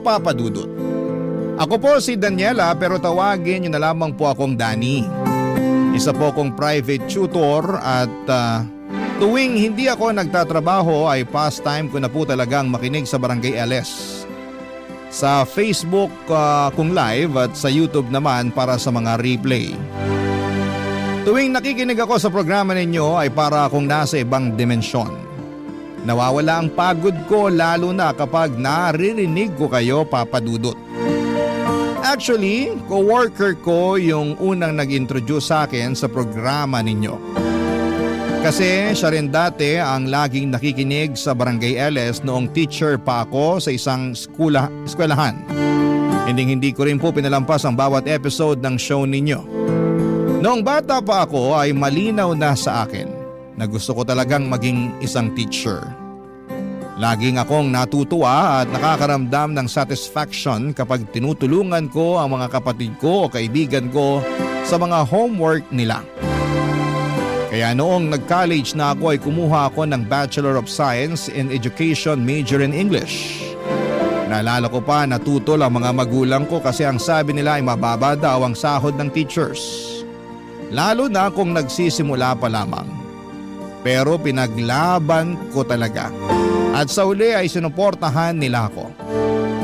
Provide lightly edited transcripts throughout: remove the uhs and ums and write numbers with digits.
Papa Dudut. Ako po si Daniela pero tawagin niyo na lamang po akong Danny. Isa po akong private tutor at tuwing hindi ako nagtatrabaho ay pastime ko na po talagang makinig sa Barangay LS. Sa Facebook kung live at sa YouTube naman para sa mga replay. Tuwing nakikinig ako sa programa ninyo ay para akong nasa ibang dimensyon. Nawawala ang pagod ko lalo na kapag naririnig ko kayo, Papa Dudut. Actually, co-worker ko yung unang nag-introduce sa akin sa programa ninyo. Kasi siya rin dati ang laging nakikinig sa Barangay LS noong teacher pa ako sa isang eskwelahan. Hindi ko rin po pinalampas ang bawat episode ng show ninyo. Noong bata pa ako ay malinaw na sa akin na gusto ko talagang maging isang teacher. Laging akong natutuwa at nakakaramdam ng satisfaction kapag tinutulungan ko ang mga kapatid ko o kaibigan ko sa mga homework nila. Kaya noong nag-college na ako ay kumuha ako ng Bachelor of Science in Education major in English. Naalala ko pa natutol ang mga magulang ko kasi ang sabi nila ay mababa daw ang sahod ng teachers. Lalo na kung nagsisimula pa lamang. Pero pinaglaban ko talaga. At sa uli ay sinuportahan nila ako.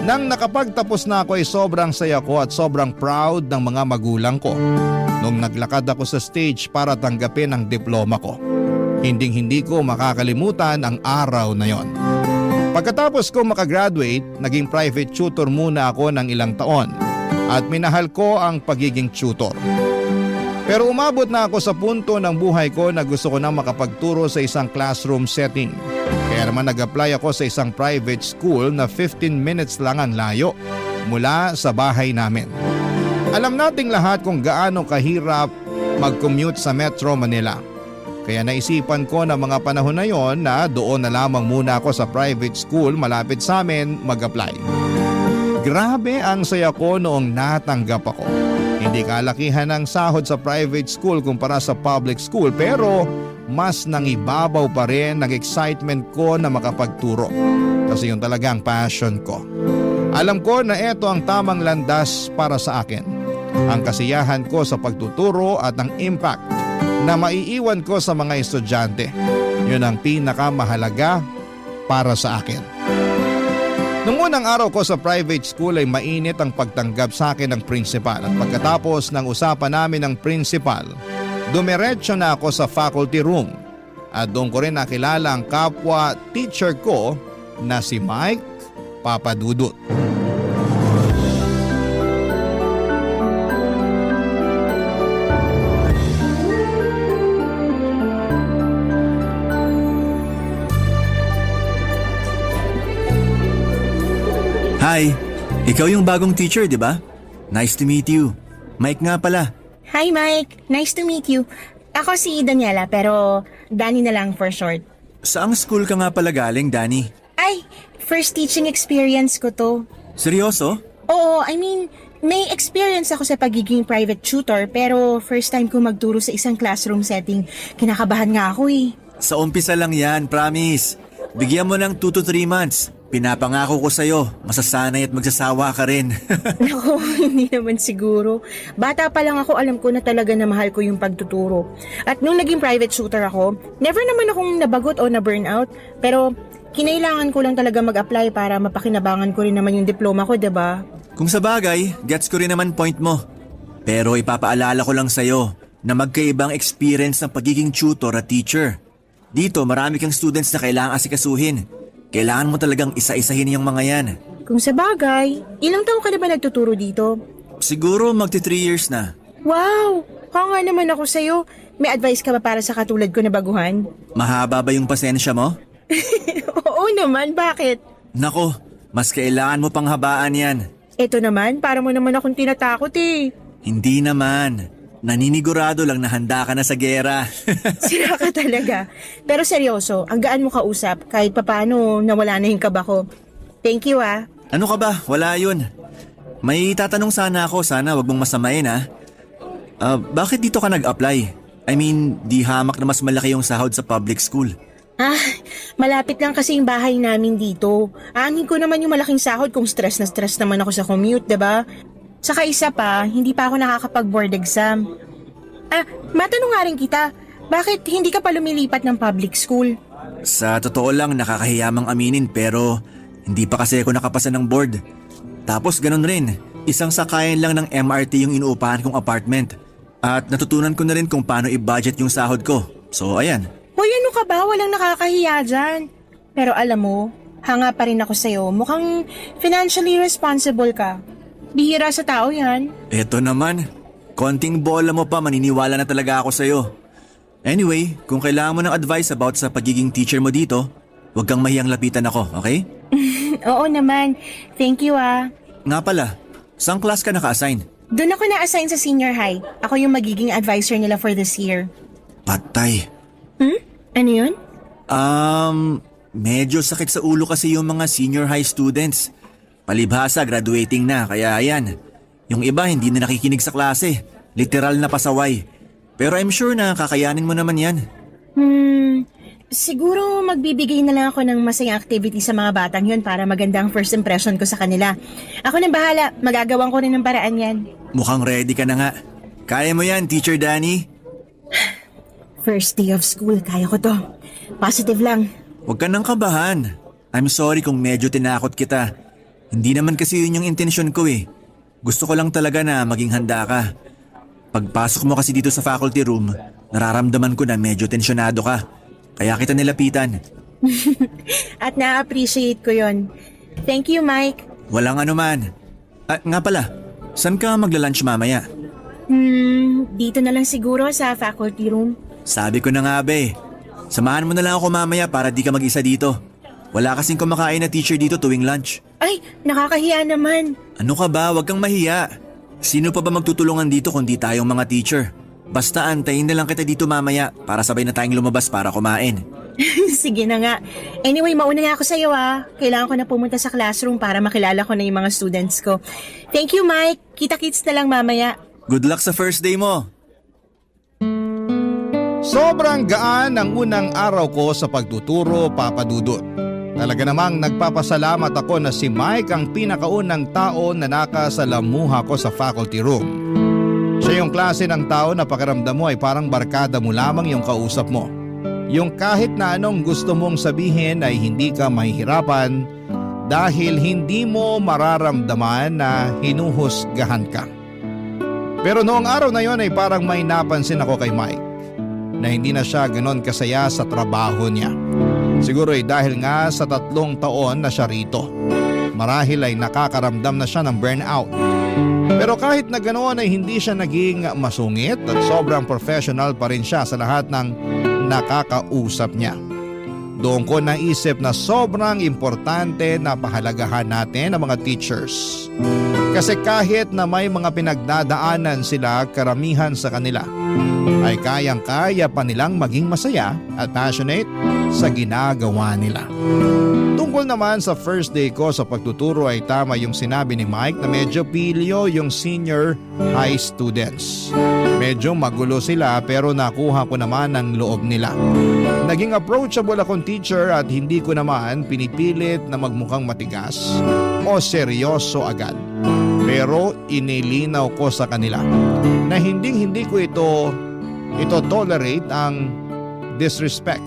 Nang nakapagtapos na ako ay sobrang saya ko at sobrang proud ng mga magulang ko. Nung naglakad ako sa stage para tanggapin ang diploma ko. Hindi ko makakalimutan ang araw na yon. Pagkatapos ko makagraduate, naging private tutor muna ako ng ilang taon at minahal ko ang pagiging tutor. Pero umabot na ako sa punto ng buhay ko na gusto ko na makapagturo sa isang classroom setting. Kaya naman nag-apply ako sa isang private school na 15 minutes lang ang layo mula sa bahay namin. Alam nating lahat kung gaano kahirap mag-commute sa Metro Manila. Kaya naisipan ko na mga panahon na yon na doon na lamang muna ako sa private school malapit sa amin mag-apply. Grabe ang saya ko noong natanggap ako. Hindi kalakihan ang sahod sa private school kumpara sa public school pero mas nangibabaw pa rin ang excitement ko na makapagturo. Kasi yun talaga ang passion ko. Alam ko na ito ang tamang landas para sa akin. Ang kasiyahan ko sa pagtuturo at ang impact na maiiwan ko sa mga estudyante. Yun ang pinakamahalaga para sa akin. Nung unang araw ko sa private school ay mainit ang pagtanggap sa akin ng principal at pagkatapos ng usapan namin ng principal, dumiretso na ako sa faculty room at doon ko rin nakilala ang kapwa teacher ko na si Mike Papadudut. Hi, ikaw yung bagong teacher, di ba? Nice to meet you. Mike nga pala. Hi Mike, nice to meet you. Ako si Daniela pero Danny na lang for short. Saang school ka nga pala galing, Danny? Ay, first teaching experience ko to. Seryoso? Oo, I mean, may experience ako sa pagiging private tutor pero first time ko magturo sa isang classroom setting. Kinakabahan nga ako eh. Sa umpisa lang yan, promise. Bigyan mo ng 2 to 3 months. Pinapangako ko sa'yo, masasanay at magsasawa ka rin. Naku, hindi naman siguro. Bata pa lang ako, alam ko na talaga na mahal ko yung pagtuturo. At nung naging private tutor ako, never naman akong nabagot o na-burnout. Pero kinailangan ko lang talaga mag-apply para mapakinabangan ko rin naman yung diploma ko, diba? Kung sa bagay, gets ko rin naman point mo. Pero ipapaalala ko lang sa'yo na magkaibang experience ng pagiging tutor at teacher. Dito, marami kang students na kailangang asikasuhin. Kailangan mo talagang isa-isahin yung mga yan. Kung sa bagay, ilang taon ka na ba nagtuturo dito? Siguro magti 3 years na. Wow! Hanga naman ako sa'yo. May advice ka ba para sa katulad ko na baguhan? Mahaba ba yung pasensya mo? Oo naman, bakit? Nako, mas kailangan mo pang habaan yan. Ito naman, para mo naman akong tinatakot eh. Hindi naman. Naninigurado lang na handa ka na sa gera. Sira ka talaga. Pero seryoso, ang gaan mo kausap kahit papano nawala na yung kaba ko. Thank you ah. Ano ka ba? Wala yun. May tatanong sana ako, sana wag mong masamain ha. Bakit dito ka nag-apply? I mean, di hamak na mas malaki yung sahod sa public school. Malapit lang kasi yung bahay namin dito. Aanin ko naman yung malaking sahod kung stress na stress naman ako sa commute, 'di ba? Saka isa pa, hindi pa ako nakakapag-board exam. Matanong nga rin kita, bakit hindi ka pa lumilipat ng public school? Sa totoo lang nakakahiyamang aminin pero hindi pa kasi ako nakapasa ng board. Tapos ganun rin, isang sakayan lang ng MRT yung inuupahan kong apartment. At natutunan ko na rin kung paano i-budget yung sahod ko. So ayan. Hoy, ano ka ba? Walang nakakahiya dyan. Pero alam mo, hanga pa rin ako sa'yo. Mukhang financially responsible ka. Bihira sa tao yan. Eto naman, konting bola mo pa maniniwala na talaga ako sa'yo. Anyway, kung kailangan mo ng advice about sa pagiging teacher mo dito, huwag kang mahiyang lapitan ako, okay? Oo naman. Thank you Nga pala, saan class ka naka-assign? Doon ako na-assign sa senior high. Ako yung magiging advisor nila for this year. Patay. Ano yun? Medyo sakit sa ulo kasi yung mga senior high students. Palibhasa, graduating na, kaya ayan. Yung iba hindi na nakikinig sa klase. Literal na pasaway. Pero I'm sure na kakayanin mo naman yan. Siguro magbibigay na lang ako ng masayang activity sa mga batang yun para maganda ang first impression ko sa kanila. Ako nang bahala, magagawan ko rin ng paraan yan. Mukhang ready ka na nga. Kaya mo yan, Teacher Danny. First day of school, kaya ko to. Positive lang. Huwag ka nang kabahan. I'm sorry kung medyo tinakot kita. Hindi naman kasi yun yung intensyon ko eh. Gusto ko lang talaga na maging handa ka. Pagpasok mo kasi dito sa faculty room, nararamdaman ko na medyo tensyonado ka. Kaya kita nilapitan. At na-appreciate ko yon. Thank you, Mike. Walang anuman. At nga pala, saan ka magla-lunch mamaya? Dito na lang siguro sa faculty room. Sabi ko na nga be, samahan mo na lang ako mamaya para di ka mag-isa dito. Wala kasing kumakain na teacher dito tuwing lunch. Ay, nakakahiya naman. Ano ka ba? Huwag kang mahiya. Sino pa ba magtutulungan dito kundi tayong mga teacher? Basta antayin na lang kita dito mamaya para sabay na tayong lumabas para kumain. Sige na nga. Anyway, mauna na ako sa'yo Kailangan ko na pumunta sa classroom para makilala ko na yung mga students ko. Thank you, Mike. Kita-kits na lang mamaya. Good luck sa first day mo. Sobrang gaan ang unang araw ko sa pagtuturo, Papa Dudut. Talaga namang nagpapasalamat ako na si Mike ang pinakaunang tao na nakasalamuha ko sa faculty room. Siya yung klase ng tao na pakiramdam mo ay parang barkada mo lamang yung kausap mo. Yung kahit na anong gusto mong sabihin ay hindi ka mahihirapan dahil hindi mo mararamdaman na hinuhusgahan ka. Pero noong araw na yon ay parang may napansin ako kay Mike na hindi na siya ganon kasaya sa trabaho niya. Siguro ay dahil nga sa 3 taon na siya rito. Marahil ay nakakaramdam na siya ng burnout. Pero kahit na ganoon ay hindi siya naging masungit at sobrang professional pa rin siya sa lahat ng nakakausap niya. Doon ko naisip na sobrang importante na pahalagahan natin ang mga teachers. Kasi kahit na may mga pinagdadaanan sila, karamihan sa kanila ay kayang-kaya pa nilang maging masaya at passionate sa ginagawa nila. Tungkol naman sa first day ko sa pagtuturo ay tama yung sinabi ni Mike na medyo pilyo yung senior high students. Medyo magulo sila pero nakuha ko naman ang loob nila. Naging approachable akong teacher at hindi ko naman pinipilit na magmukhang matigas o seryoso agad. Pero inilinaw ko sa kanila na hindi ko ito tolerate ang disrespect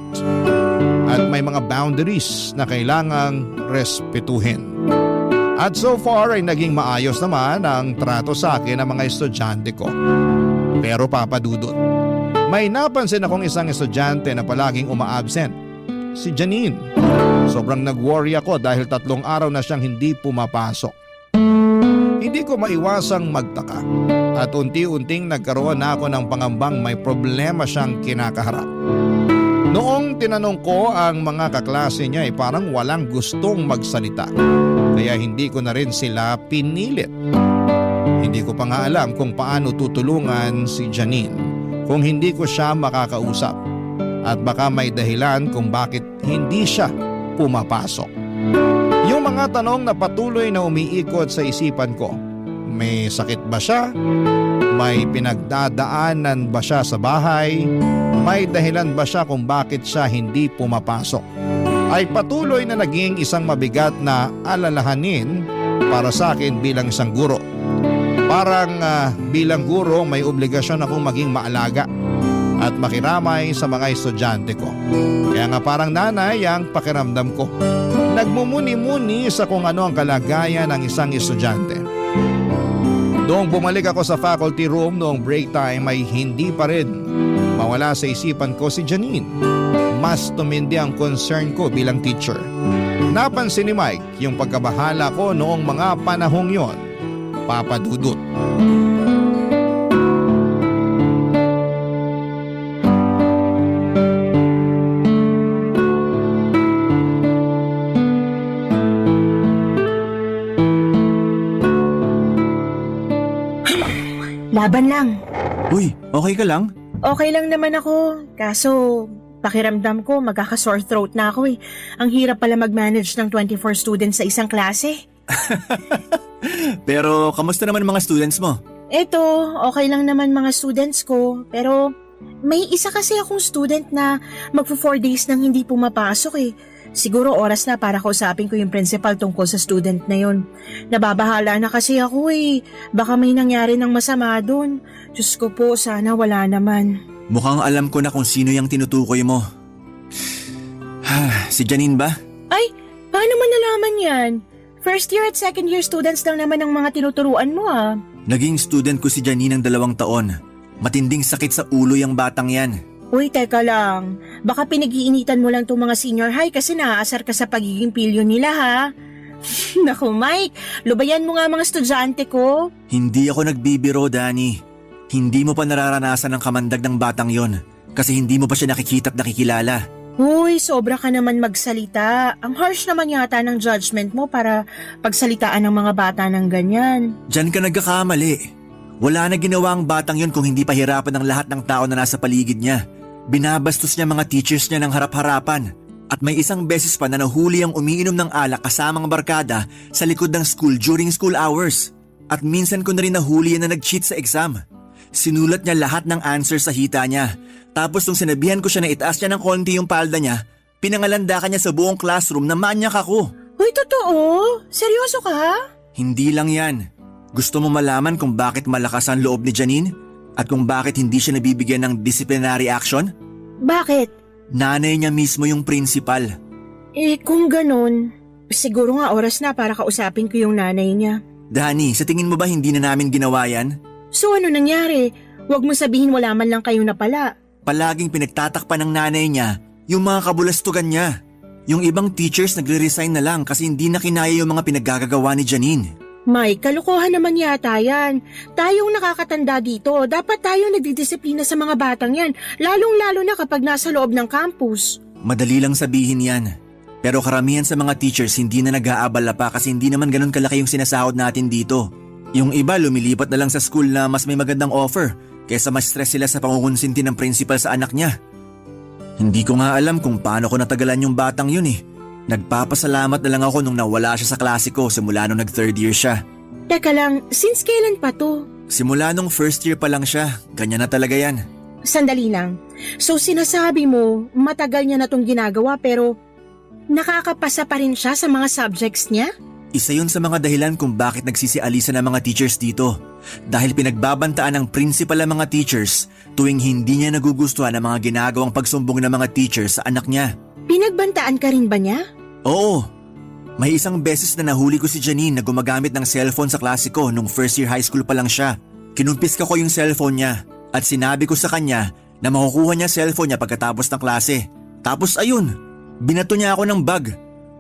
at may mga boundaries na kailangang respetuhin. At so far ay naging maayos naman ang trato sa akin ng mga estudyante ko. Pero Papa Dudut, may napansin akong isang estudyante na palaging uma-absent. Si Janine. Sobrang nag-worry ako dahil 3 araw na siyang hindi pumapasok. Hindi ko maiwasang magtaka at unti-unting nagkaroon na ako ng pangambang may problema siyang kinakaharap. Noong tinanong ko ang mga kaklase niya ay parang walang gustong magsalita. Kaya hindi ko na rin sila pinilit. Hindi ko pa nga alam kung paano tutulungan si Janine kung hindi ko siya makakausap. At baka may dahilan kung bakit hindi siya pumapasok. Yung mga tanong na patuloy na umiikot sa isipan ko. May sakit ba siya? May pinagdadaanan ba siya sa bahay? May dahilan ba siya kung bakit siya hindi pumapasok? ay patuloy na naging isang mabigat na alalahanin para sa akin bilang isang guro. Parang bilang guro may obligasyon akong maging maalaga at makiramay sa mga estudyante ko. Kaya nga parang nanay ang pakiramdam ko. Nagmumuni-muni sa kung ano ang kalagayan ng isang estudyante. Noong bumalik ako sa faculty room noong break time ay hindi pa rin mawala sa isipan ko si Janine. Mas tumindi ang concern ko bilang teacher. Napansin ni Mike yung pagkabahala ko noong mga panahong yon, Papa Dudut. Laban lang. Uy, okay ka lang? Okay lang naman ako. Kaso, pakiramdam ko magkaka-sore throat na ako eh. Ang hirap pala mag-manage ng 24 students sa isang klase. Pero kamusta naman mga students mo? Eto, okay lang naman mga students ko. Pero may isa kasi akong student na magpo 4 days nang hindi pumapasok eh. Siguro oras na para kausapin ko yung principal tungkol sa student na yun. Nababahala na kasi ako eh. Baka may nangyari ng masama doon. Diyos ko po, sana wala naman. Mukhang alam ko na kung sino yung tinutukoy mo. Si Janine ba? Ay, paano mo nalaman yan? First year at second year students lang naman ang mga tinuturuan mo ah. Naging student ko si Janine ng 2 taon. Matinding sakit sa ulo yung batang yan. Uy, teka lang. Baka pinag-iinitan mo lang itong mga senior high kasi naaasar ka sa pagiging pilyo nila ha. Naku Mike, lubayan mo nga mga estudyante ko. Hindi ako nagbibiro, Dani. Hindi mo pa nararanasan ang kamandag ng batang yon kasi hindi mo pa siya nakikita at nakikilala. Uy, sobra ka naman magsalita. Ang harsh naman yata ng judgment mo para pagsalitaan ng mga bata ng ganyan. Diyan ka nagkakamali. Wala na ginawa ang batang yon kung hindi pahirapan ng lahat ng tao na nasa paligid niya. Binabastos niya mga teachers niya ng harap-harapan. At may isang beses pa na nahuli ang umiinom ng alak kasamang barkada sa likod ng school during school hours. At minsan ko na rin nahuli yan na nag-cheat sa exam. Sinulat niya lahat ng answers sa hita niya. Tapos nung sinabihan ko siya na itaas niya ng konti yung palda niya, pinangalandakan niya sa buong classroom na manyak ako. Uy, totoo? Seryoso ka? Hindi lang yan. Gusto mo malaman kung bakit malakas ang loob ni Janine? At kung bakit hindi siya nabibigyan ng disciplinary action? Bakit? Nanay niya mismo yung principal. Eh kung ganun, siguro nga oras na para kausapin ko yung nanay niya. Dani, sa tingin mo ba hindi na namin ginawa yan? So ano nangyari? Huwag mo sabihin wala man lang kayong napala. Palaging pinagtatakpan ng nanay niya yung mga kabulastugan niya. Yung ibang teachers nagre-resign na lang kasi hindi na kinaya yung mga pinaggagawa ni Janine. Mike, kalukuhan naman yata yan. Tayong nakakatanda dito, dapat tayo nagdidisiplina sa mga batang yan, lalong-lalo na kapag nasa loob ng campus. Madali lang sabihin yan. Pero karamihan sa mga teachers hindi na nag-aabala pa kasi hindi naman ganun kalaki yung sinasahod natin dito. Yung iba lumilipat na lang sa school na mas may magandang offer kaysa mas stress sila sa pangungonsinti ng principal sa anak niya. Hindi ko nga alam kung paano ko natagalan yung batang yun eh. Nagpapasalamat na lang ako nung nawala siya sa klase ko simula nung nag-third year siya. Teka lang, since kailan pa to? Simula nung first year pa lang siya, ganyan na talaga yan. Sandali lang. So sinasabi mo, matagal niya na tong ginagawa pero nakakapasa pa rin siya sa mga subjects niya? Isa yun sa mga dahilan kung bakit nagsisialisa ng mga teachers dito. Dahil pinagbabantaan ng principal ang mga teachers tuwing hindi niya nagugustuhan ang mga ginagawang pagsumbong ng mga teachers sa anak niya. Pinagbantaan ka rin ba niya? Oo. May isang beses na nahuli ko si Janine na gumagamit ng cellphone sa klase ko nung first year high school pa lang siya. Kinumpiska ko yung cellphone niya at sinabi ko sa kanya na makukuha niya cellphone niya pagkatapos ng klase. Tapos ayun, binato niya ako ng bag.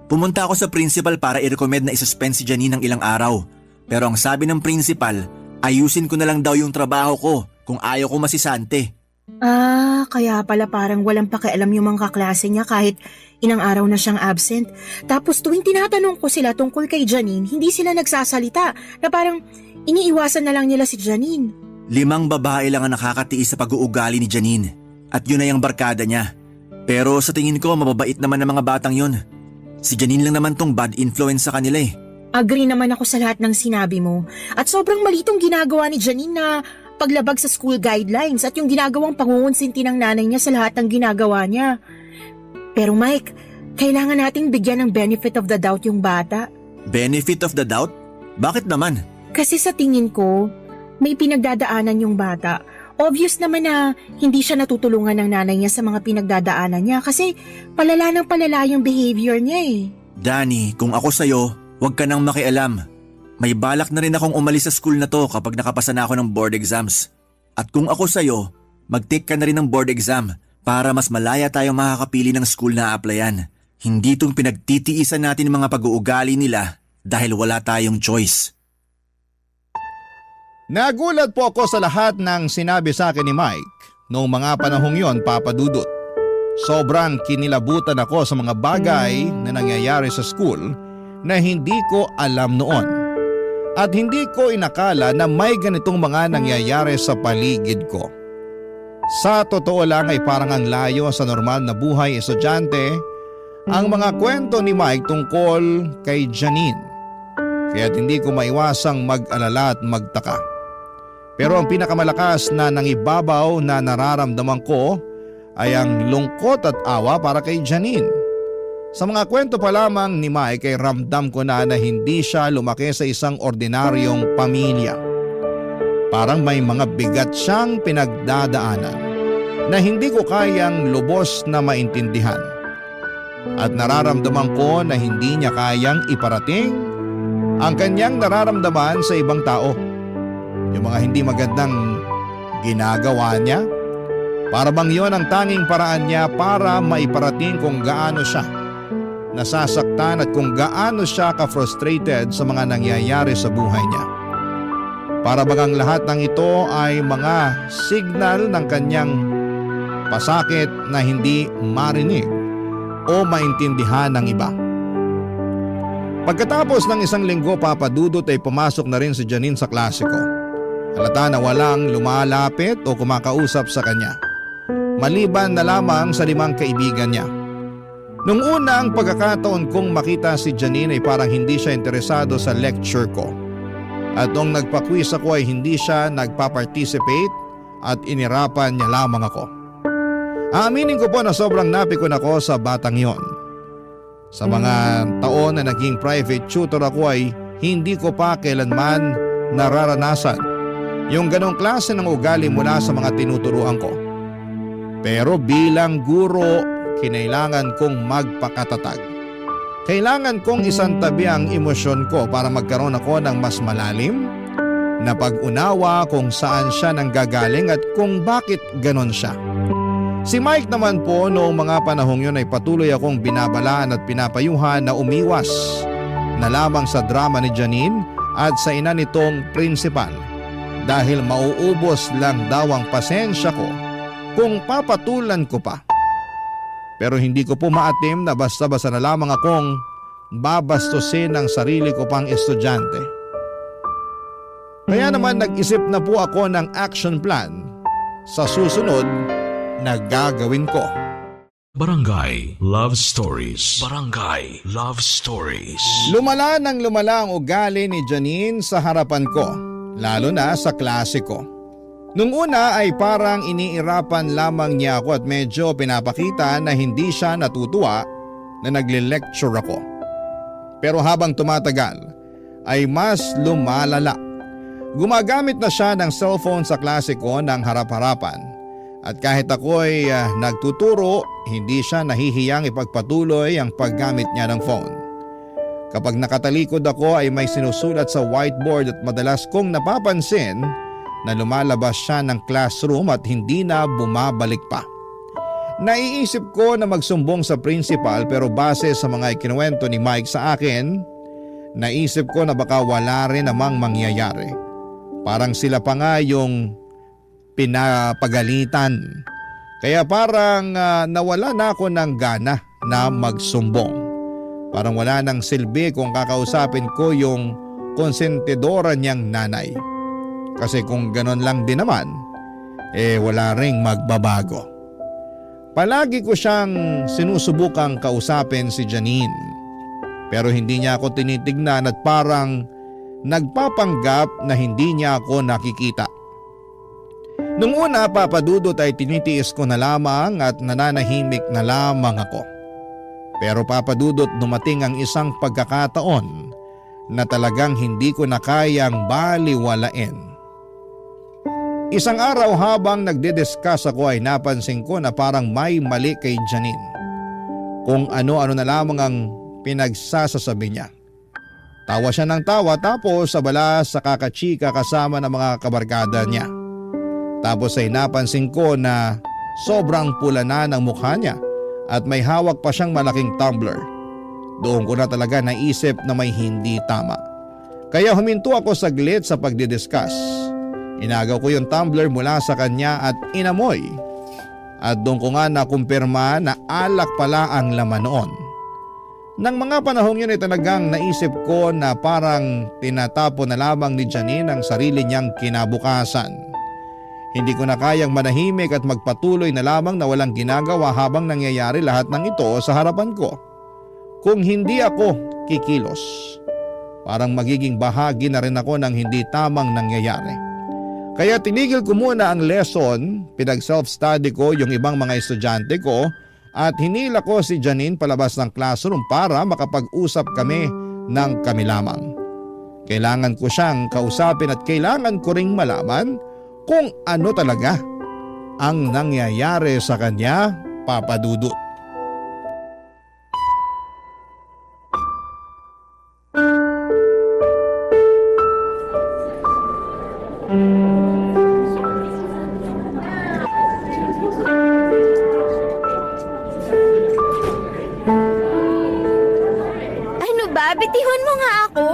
Pumunta ako sa principal para i-recommend na isuspend si Janine ng ilang araw. Pero ang sabi ng principal, ayusin ko na lang daw yung trabaho ko kung ayaw ko masisante. Kaya pala parang walang pakialam yung mga kaklase niya kahit ilang araw na siyang absent. Tapos tuwing tinatanong ko sila tungkol kay Janine, hindi sila nagsasalita na parang iniiwasan na lang nila si Janine. 5 babae lang ang nakakatiis sa pag-uugali ni Janine at yun ay ang barkada niya. Pero sa tingin ko mababait naman ng mga batang yun. Si Janine lang naman tong bad influence sa kanila eh. Agree naman ako sa lahat ng sinabi mo at sobrang malitong ginagawa ni Janine na paglabag sa school guidelines at yung ginagawang pangungonsinti ng nanay niya sa lahat ng ginagawa niya. Pero Mike, Kailangan nating bigyan ng benefit of the doubt yung bata. Benefit of the doubt? Bakit naman? Kasi sa tingin ko, may pinagdadaanan yung bata. Obvious naman na hindi siya natutulungan ng nanay niya sa mga pinagdadaanan niya kasi palala ng palala yung behavior niya eh. Danny, kung ako sa'yo, huwag ka nang makialam. May balak na rin akong umalis sa school na to kapag nakapasa na ako ng board exams. At kung ako sa'yo, mag-take ka na rin ng board exam para mas malaya tayong makakapili ng school na applyan. Hindi itong pinagtitiisan natin ng mga pag-uugali nila dahil wala tayong choice. Nagulat po ako sa lahat ng sinabi sa akin ni Mike noong mga panahong yon, Papa Dudut. Sobrang kinilabutan ako sa mga bagay na nangyayari sa school na hindi ko alam noon. At hindi ko inakala na may ganitong mga nangyayari sa paligid ko. Sa totoo lang ay parang ang layo sa normal na buhay estudyante ang mga kwento ni Mike tungkol kay Janine. Kaya't hindi ko maiwasang mag-alala at magtaka. Pero ang pinakamalakas na nangibabaw na nararamdaman ko ay ang lungkot at awa para kay Janine. Sa mga kwento pa lamang ni Mike ay ramdam ko na hindi siya lumaki sa isang ordinaryong pamilya. Parang may mga bigat siyang pinagdadaanan na hindi ko kayang lubos na maintindihan. At nararamdaman ko na hindi niya kayang iparating ang kanyang nararamdaman sa ibang tao. Yung mga hindi magandang ginagawa niya, para bang yon ang tanging paraan niya para maiparating kung gaano siya nasasaktan at kung gaano siya ka-frustrated sa mga nangyayari sa buhay niya. Para bang ang lahat ng ito ay mga signal ng kanyang pasakit na hindi marinig o maintindihan ng iba. Pagkatapos ng isang linggo, Papa Dudut, ay pumasok na rin si Janine sa klase ko. Halata na walang lumalapit o kumakausap sa kanya, maliban na lamang sa 5 kaibigan niya. Nung una ang pagkakataon kong makita si Janine ay parang hindi siya interesado sa lecture ko. At nung nagpa-quiz ako ay hindi siya nagpa-participate at inirapan niya lamang ako. Aaminin ko po na sobrang napikon ako sa batang yon. Sa mga taon na naging private tutor ako ay hindi ko pa kailanman nararanasan yung ganong klase ng ugali mula sa mga tinuturuan ko. Pero bilang guro, kinailangan kong magpakatatag. Kailangan kong isantabi ang emosyon ko para magkaroon ako ng mas malalim na pag-unawa kung saan siya nanggagaling at kung bakit ganon siya. Si Mike naman po noong mga panahong yun ay patuloy akong binabalaan at pinapayuhan na umiwas na lamang sa drama ni Janine at sa ina nitong principal. Dahil mauubos lang daw ang pasensya ko kung papatulan ko pa. Pero hindi ko po maatim na basta-basta na lamang akong babastusin ang sarili ko pang estudyante. Kaya naman nag-isip na po ako ng action plan sa susunod na gagawin ko. Barangay Love Stories. Barangay Love Stories. Lumala ng lumala ang ugali ni Janine sa harapan ko, lalo na sa klase ko. Nung una ay parang iniirapan lamang niya ako at medyo pinapakita na hindi siya natutuwa na nagle-lecture ako. Pero habang tumatagal ay mas lumalala. Gumagamit na siya ng cellphone sa klase ko ng harap-harapan. At kahit ako'y nagtuturo, hindi siya nahihiyang ipagpatuloy ang paggamit niya ng phone. Kapag nakatalikod ako ay may sinusulat sa whiteboard at madalas kong napapansin na lumalabas siya ng classroom at hindi na bumabalik pa. Naiisip ko na magsumbong sa principal pero base sa mga ikinuwento ni Mike sa akin, naisip ko na baka wala rin namang mangyayari. Parang sila pa nga yung pinapagalitan. Kaya parang nawala na ako ng gana na magsumbong. Parang wala nang silbi kung kakausapin ko yung konsentidora niyang nanay. Kasi kung ganon lang din naman, wala ring magbabago. Palagi ko siyang sinusubukang kausapin si Janine. Pero hindi niya ako tinitignan at parang nagpapanggap na hindi niya ako nakikita. Nung una, papadudot ay tinitiis ko na lamang at nananahimik na lamang ako. Pero Papa Dudut, dumating ang isang pagkakataon na talagang hindi ko na kayang baliwalain. Isang araw habang nagdidiscuss ako ay napansin ko na parang may mali kay Janine. Kung ano-ano na lamang ang pinagsasasabi niya. Tawa siya ng tawa tapos abala sa kakachika kasama ng mga kabarkada niya. Tapos ay napansin ko na sobrang pula na ng mukha niya at may hawak pa siyang malaking tumbler. Doon ko na talaga naisip na may hindi tama. Kaya huminto ako saglit sa pagdidiscuss. Inagaw ko yung tumbler mula sa kanya at inamoy. At doon ko nga nakumpirma na alak pala ang laman noon. Nang mga panahong yun ay talagang naisip ko na parang tinatapo na lamang ni Janine ang sarili niyang kinabukasan. Hindi ko na kayang manahimik at magpatuloy na lamang na walang ginagawa habang nangyayari lahat ng ito sa harapan ko. Kung hindi ako kikilos, parang magiging bahagi na rin ako ng hindi tamang nangyayari. Kaya tinigil ko muna ang lesson, pinag-self-study ko yung ibang mga estudyante ko at hinila ko si Janine palabas ng classroom para makapag-usap kami ng kami lamang. Kailangan ko siyang kausapin at kailangan ko ring malaman kung ano talaga ang nangyayari sa kanya, Papa Dudut. Ano ba? Bitihon mo nga ako.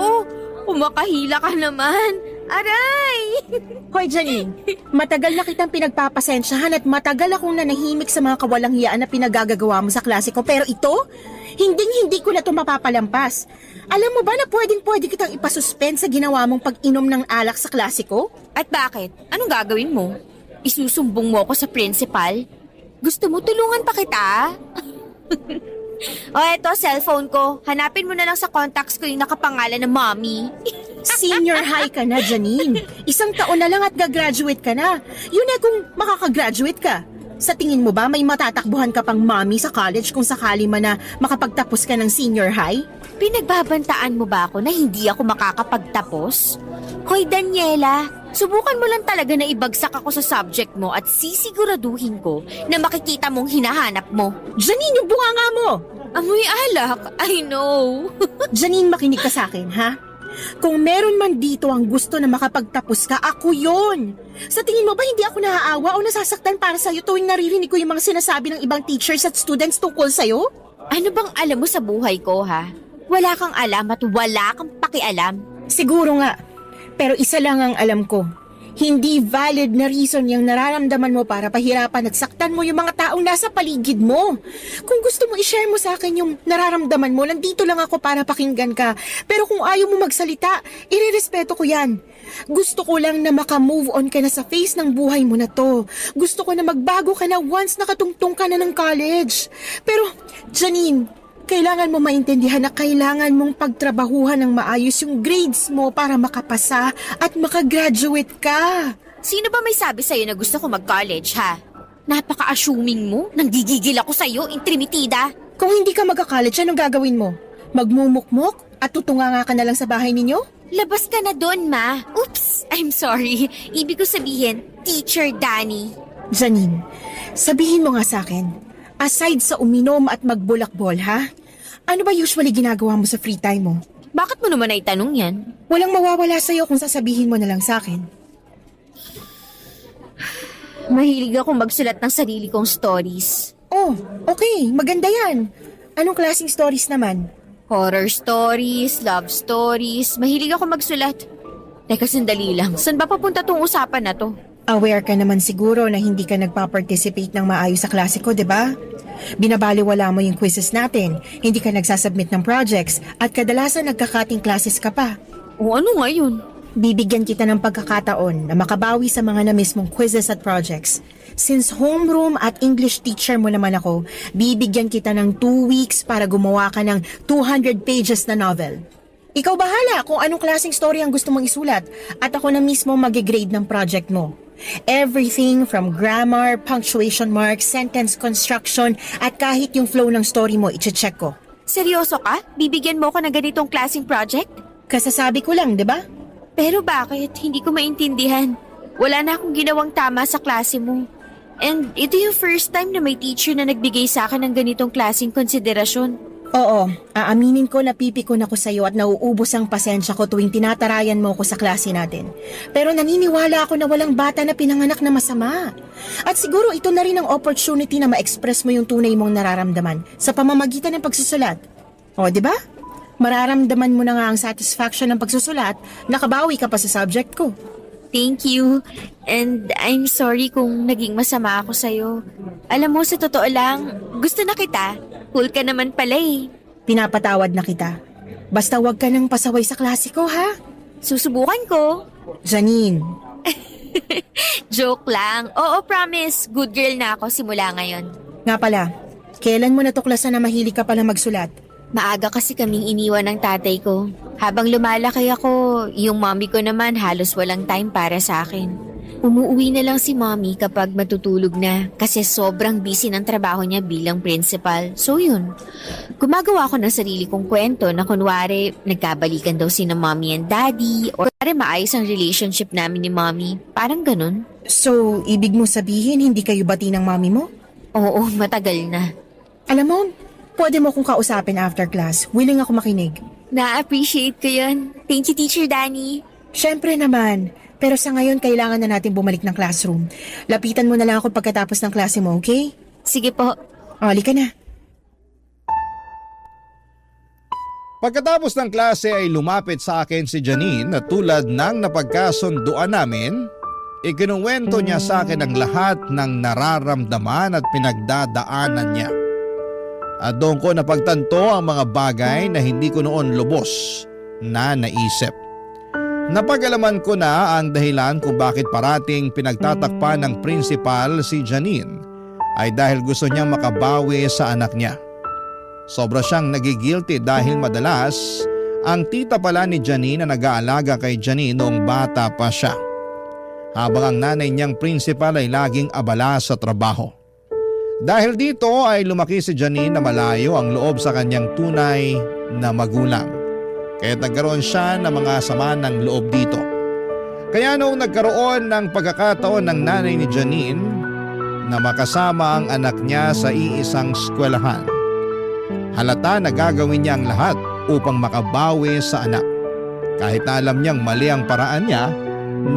Kumakahila ka naman. Aray! Hoy Janine, matagal na kitang pinagpapasensyahan at matagal akong nanahimik sa mga kawalang hiyaan na pinagagagawa mo sa klase ko. Pero ito, hindi ko na ito mapapalampas. Alam mo ba na pwedeng-pwede kitang ipasuspend sa ginawa mong pag-inom ng alak sa klase ko? At bakit? Anong gagawin mo? Isusumbong mo ako sa principal? Gusto mo tulungan pa kita? O eto, cellphone ko. Hanapin mo na lang sa contacts ko yung nakapangalan ng mommy. Senior high ka na, Janine. 1 taon na lang at gagraduate ka na. Yun na kung makakagraduate ka. Sa tingin mo ba may matatakbuhan ka pang mommy sa college kung sakali man na makapagtapos ka ng senior high? Pinagbabantaan mo ba ako na hindi ako makakapagtapos? Hoy Daniela, subukan mo lang talaga na ibagsak ako sa subject mo at sisiguraduhin ko na makikita mong hinahanap mo. Janine, yung bunganga mo! Amoy alak, I know. Janine, makinig ka sa akin, ha? Kung meron man dito ang gusto na makapagtapos ka, ako yon. Sa tingin mo ba hindi ako naaawa o nasasaktan para sa'yo tuwing naririnig ko yung mga sinasabi ng ibang teachers at students tungkol sa'yo? Ano bang alam mo sa buhay ko, ha? Wala kang alam at wala kang pakialam. Siguro nga, pero isa lang ang alam ko. Hindi valid na reason yung nararamdaman mo para pahirapan at saktan mo yung mga taong nasa paligid mo. Kung gusto mo i-share mo sa akin yung nararamdaman mo, nandito lang ako para pakinggan ka. Pero kung ayaw mo magsalita, irerespeto ko yan. Gusto ko lang na maka-move on ka na sa phase ng buhay mo na to. Gusto ko na magbago ka na once nakatungtong ka na ng college. Pero, Janine, kailangan mo maintindihan na kailangan mong pagtrabahuhan ng maayos yung grades mo para makapasa at makagraduate ka. Sino ba may sabi sa'yo na gusto ko mag-college, ha? Napaka-assuming mo. Nanggigigil ako sa'yo, intrimitida. Kung hindi ka magka-college, anong gagawin mo? Magmumukmok at tutunganga ka na lang sa bahay ninyo? Labas ka na doon, ma. Oops, I'm sorry. Ibig ko sabihin, Teacher Danny. Janine, sabihin mo nga sa akin, aside sa uminom at magbulakbol, ha? Ano ba usually ginagawa mo sa free time mo? Bakit mo naman ay tanong yan? Walang mawawala sa'yo kung sasabihin mo na lang sa akin. Mahilig akong magsulat ng sarili kong stories. Oh, okay. Maganda yan. Anong klaseng stories naman? Horror stories, love stories. Mahilig ako magsulat. Teka, sandali lang. Saan ba papunta tong usapan na to? Aware ka naman siguro na hindi ka nagpa-participate ng maayos sa klase ko, di ba? Binabaliwala mo yung quizzes natin, hindi ka nagsasubmit ng projects, at kadalasan nagkakating classes ka pa. O ano ngayon? Bibigyan kita ng pagkakataon na makabawi sa mga na-miss mong quizzes at projects. Since homeroom at English teacher mo naman ako, bibigyan kita ng 2 weeks para gumawa ka ng 200 pages na novel. Ikaw bahala kung anong klaseng story ang gusto mong isulat at ako na mismo mag-grade ng project mo. Everything from grammar, punctuation marks, sentence construction, at kahit yung flow ng story mo, iche-check ko. Seryoso ka? Bibigyan mo ko ng ganitong klaseng project? Kasasabi ko lang, di ba? Pero bakit? Hindi ko maintindihan. Wala na akong ginawang tama sa klase mo. And ito yung first time na may teacher na nagbigay sa akin ng ganitong klaseng konsiderasyon. Oo, aaminin ko na pipikon ako sa'yo at nauubos ang pasensya ko tuwing tinatarayan mo ko sa klase natin. Pero naniniwala ako na walang bata na pinanganak na masama. At siguro ito na rin ang opportunity na ma-express mo yung tunay mong nararamdaman sa pamamagitan ng pagsusulat. O, di ba? Mararamdaman mo na nga ang satisfaction ng pagsusulat, nakabawi ka pa sa subject ko. Thank you. And I'm sorry kung naging masama ako sa'yo. Alam mo, sa totoo lang, gusto na kita. Cool ka naman pala eh. Pinapatawad na kita. Basta wag ka nang pasaway sa klase ko, ha? Susubukan ko. Janine. Joke lang. Oo, promise. Good girl na ako simula ngayon. Nga pala, kailan mo natuklasan na mahilig ka pala magsulat? Maaga kasi kaming iniwan ng tatay ko. Habang lumalaki ako, yung mommy ko naman halos walang time para sa akin. Umuwi na lang si mommy kapag matutulog na kasi sobrang busy ng trabaho niya bilang principal. So yun, gumagawa ako ng sarili kong kwento na kunwari nagkabalikan daw sina mommy and daddy or kunwari maayos ang relationship namin ni mommy. Parang ganun. So, ibig mo sabihin hindi kayo bati ng mommy mo? Oo, matagal na. Alam mo, pwede mo kong kausapin after class. Willing ako makinig. Na-appreciate ko yun. Thank you, Teacher Danny. Syempre naman. Pero sa ngayon, kailangan na natin bumalik ng classroom. Lapitan mo na lang ako pagkatapos ng klase mo, okay? Sige po. Halika na. Pagkatapos ng klase ay lumapit sa akin si Janine na tulad ng napagkasunduan namin, ikinuwento niya sa akin ang lahat ng nararamdaman at pinagdadaanan niya. At doon ko napagtanto ang mga bagay na hindi ko noon lubos na naisip. Napag-alaman ko na ang dahilan kung bakit parating pinagtatakpan ng principal si Janine ay dahil gusto niyang makabawi sa anak niya. Sobra siyang nagigilty dahil madalas ang tita pala ni Janine na nag-aalaga kay Janine noong bata pa siya. Habang ang nanay niyang principal ay laging abala sa trabaho. Dahil dito ay lumaki si Janine na malayo ang loob sa kanyang tunay na magulang. Kaya't nagkaroon siya ng mga sama ng loob dito. Kaya noong nagkaroon ng pagkakataon ng nanay ni Janine na makasama ang anak niya sa iisang eskwelahan, halata na gagawin niya ang lahat upang makabawi sa anak. Kahit na alam niyang mali ang paraan niya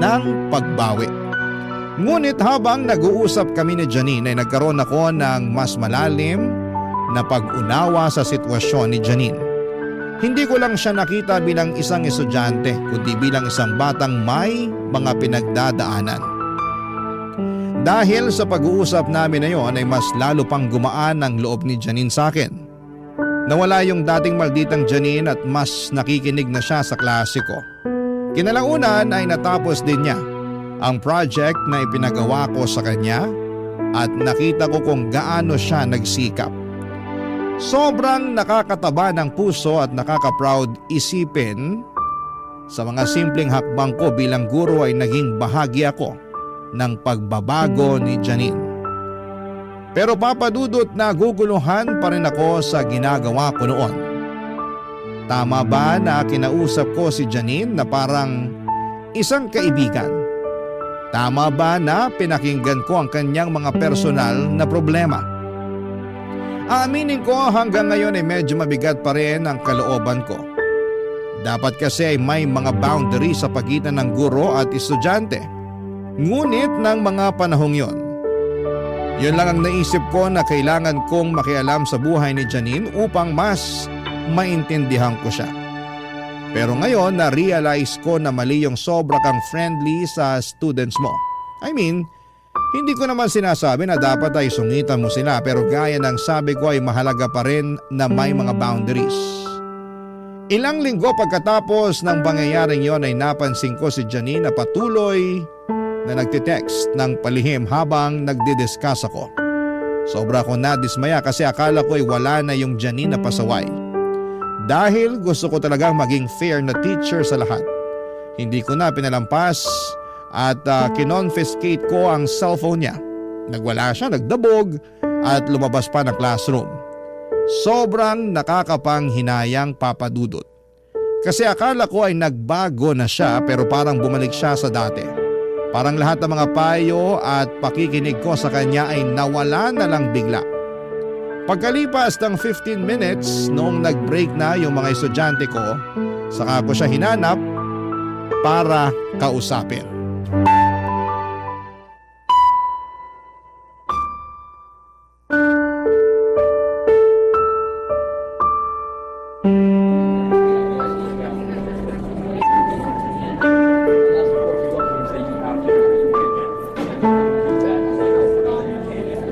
ng pagbawi. Ngunit habang nag-uusap kami ni Janine ay nagkaroon ako ng mas malalim na pag-unawa sa sitwasyon ni Janine. Hindi ko lang siya nakita bilang isang estudyante kundi bilang isang batang may mga pinagdadaanan. Dahil sa pag-uusap namin na yon ay mas lalo pang gumaan ang loob ni Janine sa akin. Nawala yung dating malditang Janine at mas nakikinig na siya sa klase ko. Kinalaunan ay natapos din niya ang project na ipinagawa ko sa kanya at nakita ko kung gaano siya nagsikap. Sobrang nakakataba ng puso at nakaka-proud isipin sa mga simpleng hakbang ko bilang guro ay naging bahagi ako ng pagbabago ni Janine. Pero papadudot na guguluhan pa rin ako sa ginagawa ko noon. Tama ba na kinausap ko si Janine na parang isang kaibigan? Tama ba na pinakinggan ko ang kanyang mga personal na problema? Aaminin ko hanggang ngayon ay medyo mabigat pa rin ang kalooban ko. Dapat kasi ay may mga boundary sa pagitan ng guro at estudyante. Ngunit ng mga panahong yon, yun lang ang naisip ko na kailangan kong makialam sa buhay ni Janine upang mas maintindihan ko siya. Pero ngayon na-realize ko na mali yung sobra kang friendly sa students mo. I mean, hindi ko naman sinasabi na dapat ay sungitan mo sila pero gaya ng sabi ko ay mahalaga pa rin na may mga boundaries. Ilang linggo pagkatapos ng pangyayaring yon ay napansin ko si Janine na patuloy na nagtitext ng palihim habang nagdidiscuss ako. Sobra ko nadismaya kasi akala ko ay wala na yung Janine na pasaway. Dahil gusto ko talagang maging fair na teacher sa lahat. Hindi ko na pinalampas at kinonfiscate ko ang cellphone niya. Nagwala siya, nagdabog at lumabas pa ng classroom. Sobrang nakakapanghinayang Papa Dudut. Kasi akala ko ay nagbago na siya pero parang bumalik siya sa dati. Parang lahat ng mga payo at pakikinig ko sa kanya ay nawala na lang bigla. Pagkalipas ng 15 minutes noong nag-break na yung mga estudyante ko, saka ko siya hinanap para kausapin.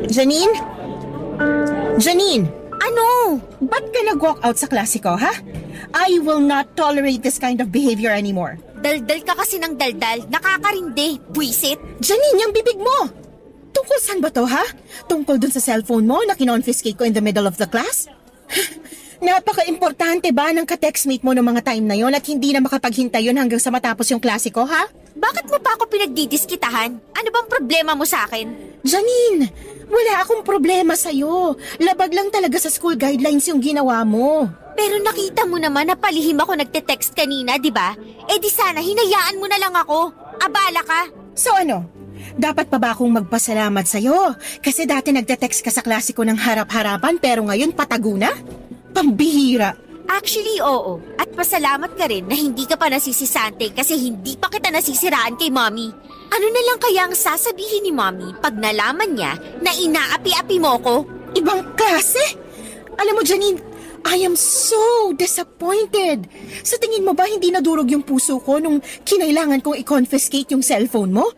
Janine? Janine! Ano? Ba't ka nag-walk out sa klase ko, ha? I will not tolerate this kind of behavior anymore. Daldal ka kasi ng daldal. Nakakarindi. Buisit. Janine, yung bibig mo! Tungkol saan ba to, ha? Tungkol dun sa cellphone mo na kinonfiscate ko in the middle of the class? Napaka-importante ba ng ka-textmate mo ng mga time na yon at hindi na makapaghintay yun hanggang sa matapos yung klase ko, ha? Bakit mo pa ako pinagdidiskitahan? Ano bang problema mo sa akin? Janine, wala akong problema sa'yo. Labag lang talaga sa school guidelines yung ginawa mo. Pero nakita mo naman na palihim ako nagte-text kanina, di ba? Eh di sana hinayaan mo na lang ako. Abala ka. So ano? Dapat pa ba akong magpasalamat sa'yo? Kasi dati nagte-text ka sa klase ko ng harap-harapan pero ngayon patago na? Pambihira. Actually, oo. At pasalamat ka rin na hindi ka pa nasisisante kasi hindi pa kita nasisiraan kay Mommy. Ano na lang kaya ang sasabihin ni Mommy pag nalaman niya na inaapi-api mo ko? Ibang klase? Alam mo, Janine, I am so disappointed. Sa tingin mo ba hindi nadurog yung puso ko nung kinailangan kong i-confiscate yung cellphone mo?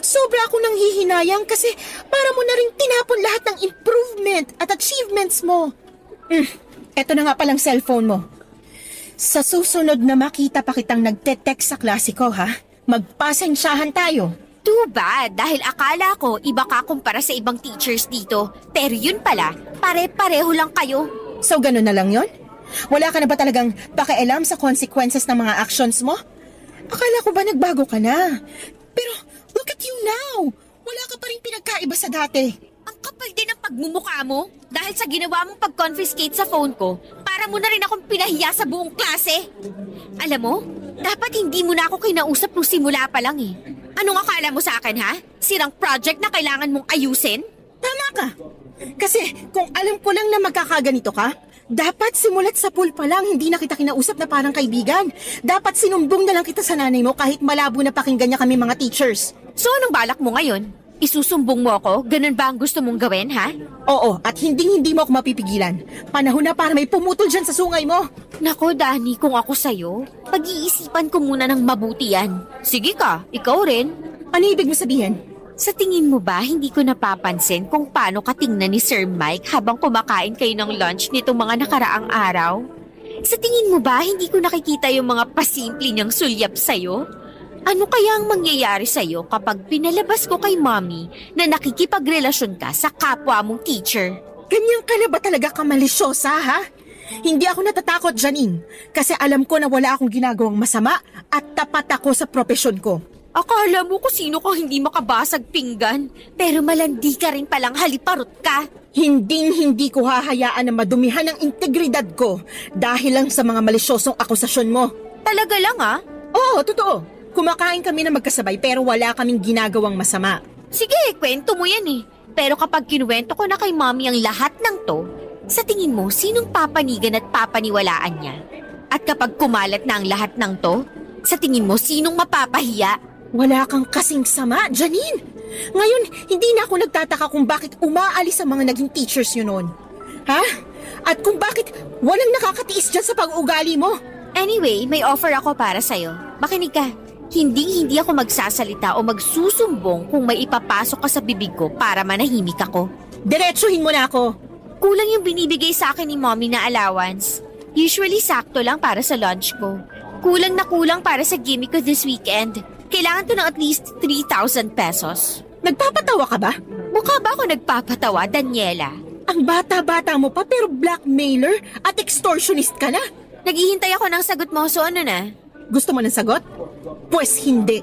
Sobra akong nanghihinayang kasi para mo na rin tinapon lahat ng improvement at achievements mo. Eto na nga palang cellphone mo. Sa susunod na makita pa kitang nagte-text sa klase ko, ha? Magpasensyahan tayo. Too bad dahil akala ko iba ka kumpara sa ibang teachers dito. Pero yun pala, pare-pareho lang kayo. So ganun na lang yon? Wala ka na ba talagang pakialam sa consequences ng mga actions mo? Akala ko ba nagbago ka na? Pero look at you now. Wala ka pa rin pinagkaiba sa dati. Ang kapal din ang pagmumukha mo dahil sa ginawa mong pag-confiscate sa phone ko para mo na rin akong pinahiya sa buong klase. Alam mo, dapat hindi mo na ako kinausap nung simula pa lang eh. Anong akala mo sa akin ha? Sirang project na kailangan mong ayusin? Tama ka. Kasi kung alam ko lang na magkakaganito ka, dapat simulat sa pool pa lang hindi na kita kinausap na parang kaibigan. Dapat sinumbong na lang kita sa nanay mo kahit malabo na pakinggan niya kami mga teachers. So anong balak mo ngayon? Isusumbong mo ako? Ganun ba ang gusto mong gawin, ha? Oo, at hindi mo ako mapipigilan. Panahon na para may pumutol dyan sa sungay mo. Nako, Dani, kung ako sa'yo, pag-iisipan ko muna ng mabuti yan. Sige ka, ikaw rin. Ano ibig mo sabihin? Sa tingin mo ba hindi ko napapansin kung paano ka tingnan ni Sir Mike habang kumakain kayo ng lunch nitong mga nakaraang araw? Sa tingin mo ba hindi ko nakikita yung mga pasimple niyang sulyap sa'yo? Ano kaya ang mangyayari sa'yo kapag pinalabas ko kay Mommy na nakikipagrelasyon ka sa kapwa mong teacher? Ganyan ka na ba talaga kamalisyosa, ha? Hindi ako natatakot, Janine. Kasi alam ko na wala akong ginagawang masama at tapat ako sa propesyon ko. Akala mo kung sino ka hindi makabasag pinggan, pero malandi ka rin palang haliparot ka. Hindi ko hahayaan na madumihan ang integridad ko dahil lang sa mga malisyosong akusasyon mo. Talaga lang ah? Oo, totoo. Kumakain kami na magkasabay pero wala kaming ginagawang masama. Sige, kwento mo yan eh. Pero kapag kinuwento ko na kay Mommy ang lahat ng to, sa tingin mo, sinong papanigan at papaniwalaan niya? At kapag kumalat na ang lahat ng to, sa tingin mo, sinong mapapahiya? Wala kang kasing sama, Janine. Ngayon, hindi na ako nagtataka kung bakit umaalis ang mga naging teachers yun noon. Ha? At kung bakit walang nakakatiis dyan sa pag-ugali mo. Anyway, may offer ako para sa'yo. Makinig ka. Hindi ako magsasalita o magsusumbong kung may ipapasok ka sa bibig ko para manahimik ako. Diretsuhin mo na ako. Kulang yung binibigay sa akin ni Mommy na allowance. Usually sakto lang para sa lunch ko. Kulang na kulang para sa gimmick ko this weekend. Kailangan to ng at least 3,000 pesos. Nagpapatawa ka ba? Mukha ba ako nagpapatawa, Daniela? Ang bata-bata mo pa pero blackmailer at extortionist ka na. Naghihintay ako ng sagot mo, so ano na? Gusto mo ng sagot? Pues hindi.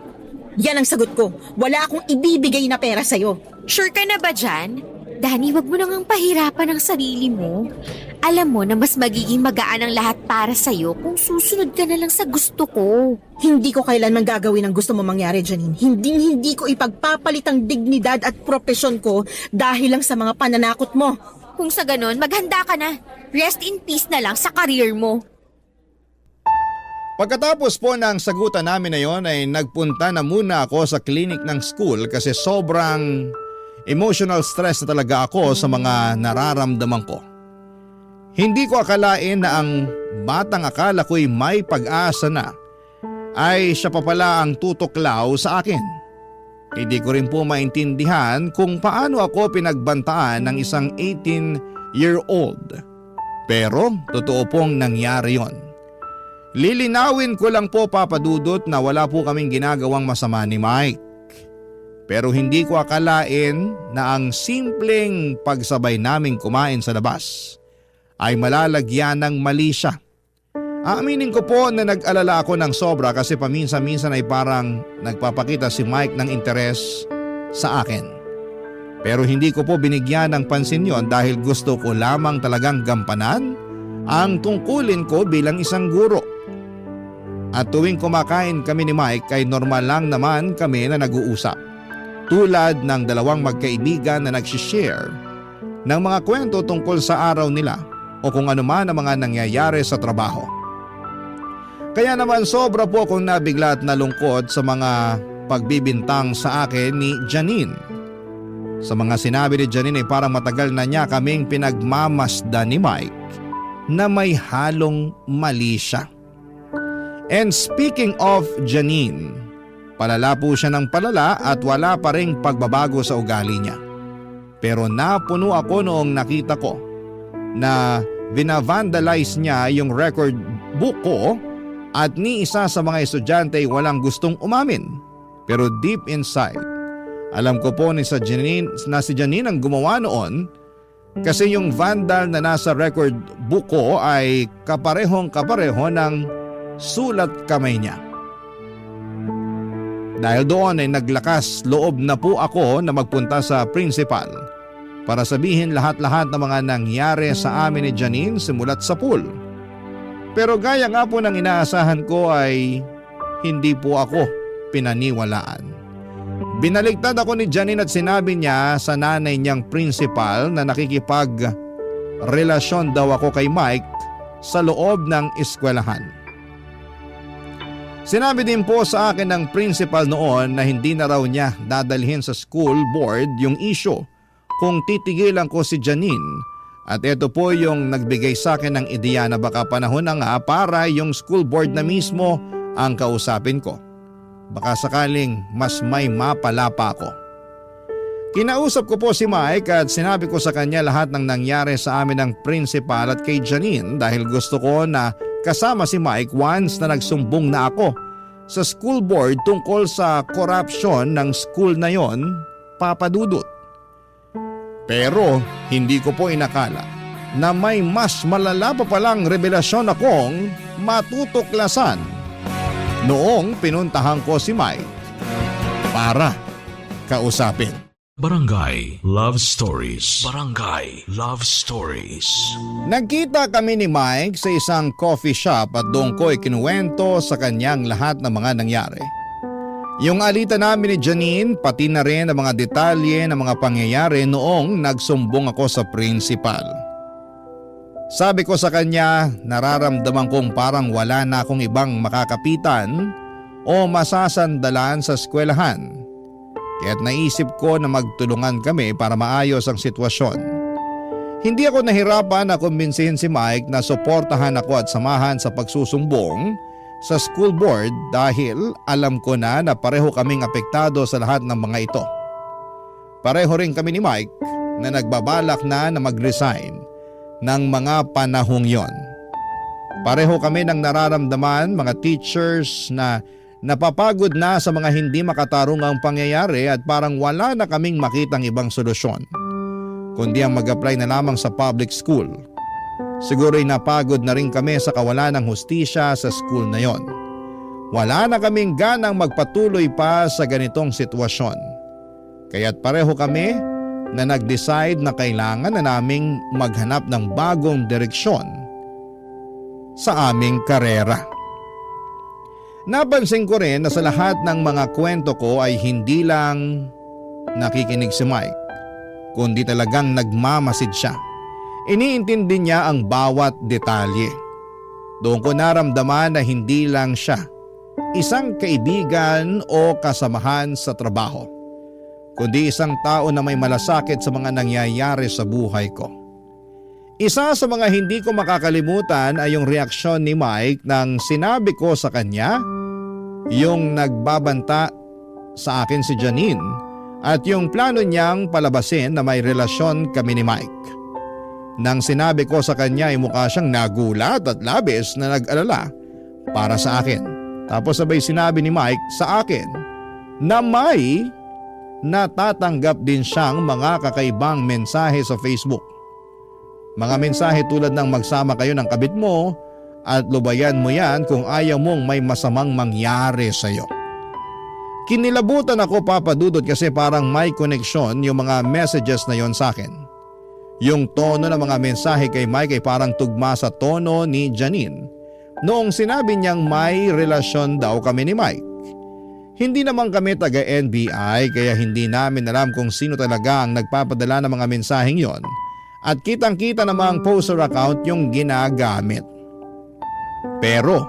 Yan ang sagot ko. Wala akong ibibigay na pera sa'yo. Sure ka na ba dyan? Danny, wag mo nang pahirapan ang sarili mo. Alam mo na mas magiging magaan ang lahat para sa'yo kung susunod ka na lang sa gusto ko. Hindi ko kailanman gagawin ang gusto mo mangyari, Janine. Hindi ko ipagpapalit ang dignidad at propesyon ko dahil lang sa mga pananakot mo. Kung sa ganon, maghanda ka na. Rest in peace na lang sa career mo. Pagkatapos po ng sagutan namin na yon ay nagpunta na muna ako sa clinic ng school kasi sobrang emotional stress na talaga ako sa mga nararamdaman ko. Hindi ko akalain na ang batang akala ko'y may pag-asa na ay siya pa pala ang tutuklaw sa akin. Hindi ko rin po maintindihan kung paano ako pinagbantaan ng isang 18-year-old. Pero totoo pong nangyari yon. Lilinawin ko lang po, Papa Dudut, na wala po kaming ginagawang masama ni Mike. Pero hindi ko akalain na ang simpleng pagsabay naming kumain sa labas ay malalagyan ng mali siya. Aaminin ko po na nag-alala ako ng sobra kasi paminsan-minsan ay parang nagpapakita si Mike ng interes sa akin. Pero hindi ko po binigyan ng pansin yon dahil gusto ko lamang talagang gampanan ang tungkulin ko bilang isang guro. At tuwing kumakain kami ni Mike ay normal lang naman kami na nag-uusap. Tulad ng dalawang magkaibigan na nagsishare ng mga kwento tungkol sa araw nila o kung ano man ang mga nangyayari sa trabaho. Kaya naman sobra po akong nabigla at nalungkot sa mga pagbibintang sa akin ni Janine. Sa mga sinabi ni Janine ay parang matagal na niya kaming pinagmamasdan ni Mike na may halong mali siya. And speaking of Janine, palala po siya ng palala at wala pa ring pagbabago sa ugali niya. Pero napuno ako noong nakita ko na vinavandalize niya yung record book ko at ni isa sa mga estudyante ay walang gustong umamin. Pero deep inside, alam ko po na si Janine ang gumawa noon kasi yung vandal na nasa record book ko ay kapareho ng sulat kamay niya. Dahil doon ay naglakas loob na po ako na magpunta sa principal para sabihin lahat-lahat ng mga nangyari sa amin ni Janine simulat sa pool. Pero gaya nga po ng inaasahan ko ay hindi po ako pinaniwalaan. Binaligtad ako ni Janine at sinabi niya sa nanay niyang principal na nakikipag-relasyon daw ako kay Mike sa loob ng eskwelahan. Sinabi din po sa akin ng principal noon na hindi na raw niya dadalhin sa school board yung issue kung titigilan ko si Janine. At ito po yung nagbigay sa akin ng ideya na baka panahon na nga para yung school board na mismo ang kausapin ko. Baka sakaling mas may mapala pa ako. Kinausap ko po si Mike at sinabi ko sa kanya lahat ng nangyari sa amin ng principal at kay Janine dahil gusto ko na kasama si Mike once na nagsumbong na ako sa school board tungkol sa corruption ng school na yon, Papa Dudut. Pero hindi ko po inakala na may mas malala pa palang revelasyon akong matutuklasan noong pinuntahan ko si Mike para kausapin. Barangay Love Stories. Barangay Love Stories. Nagkita kami ni Mike sa isang coffee shop at doon ko ikinuwento sa kanyang lahat ng mga nangyari. Yung alita namin ni Janine pati na rin ang mga detalye ng mga pangyayari noong nagsumbong ako sa principal. Sabi ko sa kanya, nararamdaman kong parang wala na akong ibang makakapitan o masasandalan sa eskwelahan. Kaya't naisip ko na magtulungan kami para maayos ang sitwasyon. Hindi ako nahirapan na kumbinsihin si Mike na suportahan ako at samahan sa pagsusumbong sa school board dahil alam ko na pareho kaming apektado sa lahat ng mga ito. Pareho rin kami ni Mike na nagbabalak na mag-resign ng mga panahong yon. Pareho kami ng nararamdaman mga teachers na napapagod na sa mga hindi makatarungang pangyayari at parang wala na kaming makitang ibang solusyon kundi ang mag-apply na lamang sa public school. Siguro'y napagod na rin kami sa kawalan ng hustisya sa school na yon. wala na kaming ganang magpatuloy pa sa ganitong sitwasyon. Kaya't pareho kami na nag-decide na kailangan na naming maghanap ng bagong direksyon sa aming karera. Napansin ko rin na sa lahat ng mga kwento ko ay hindi lang nakikinig si Mike, kundi talagang nagmamasid siya. Iniintindi niya ang bawat detalye. Doon ko naramdaman na hindi lang siya isang kaibigan o kasamahan sa trabaho, kundi isang tao na may malasakit sa mga nangyayari sa buhay ko. Isa sa mga hindi ko makakalimutan ay yung reaksyon ni Mike nang sinabi ko sa kanya yung nagbabanta sa akin si Janine at yung plano niyang palabasin na may relasyon kami ni Mike. Nang sinabi ko sa kanya ay mukha siyang nagulat at labis na nag-alala para sa akin. Tapos sabay sinabi ni Mike sa akin na may natatanggap din siyang mga kakaibang mensahe sa Facebook. Mga mensahe tulad ng magsama kayo ng kabit mo at lubayan mo yan kung ayaw mong may masamang mangyari sa iyo. Kinilabutan ako, Papa Dudut, kasi parang may koneksyon yung mga messages na yon sa akin. Yung tono ng mga mensahe kay Mike ay parang tugma sa tono ni Janine noong sinabi niyang may relasyon daw kami ni Mike. Hindi naman kami taga-NBI kaya hindi namin alam kung sino talaga ang nagpapadala ng mga mensaheng yon. At kitang-kita namang poster account yung ginagamit. Pero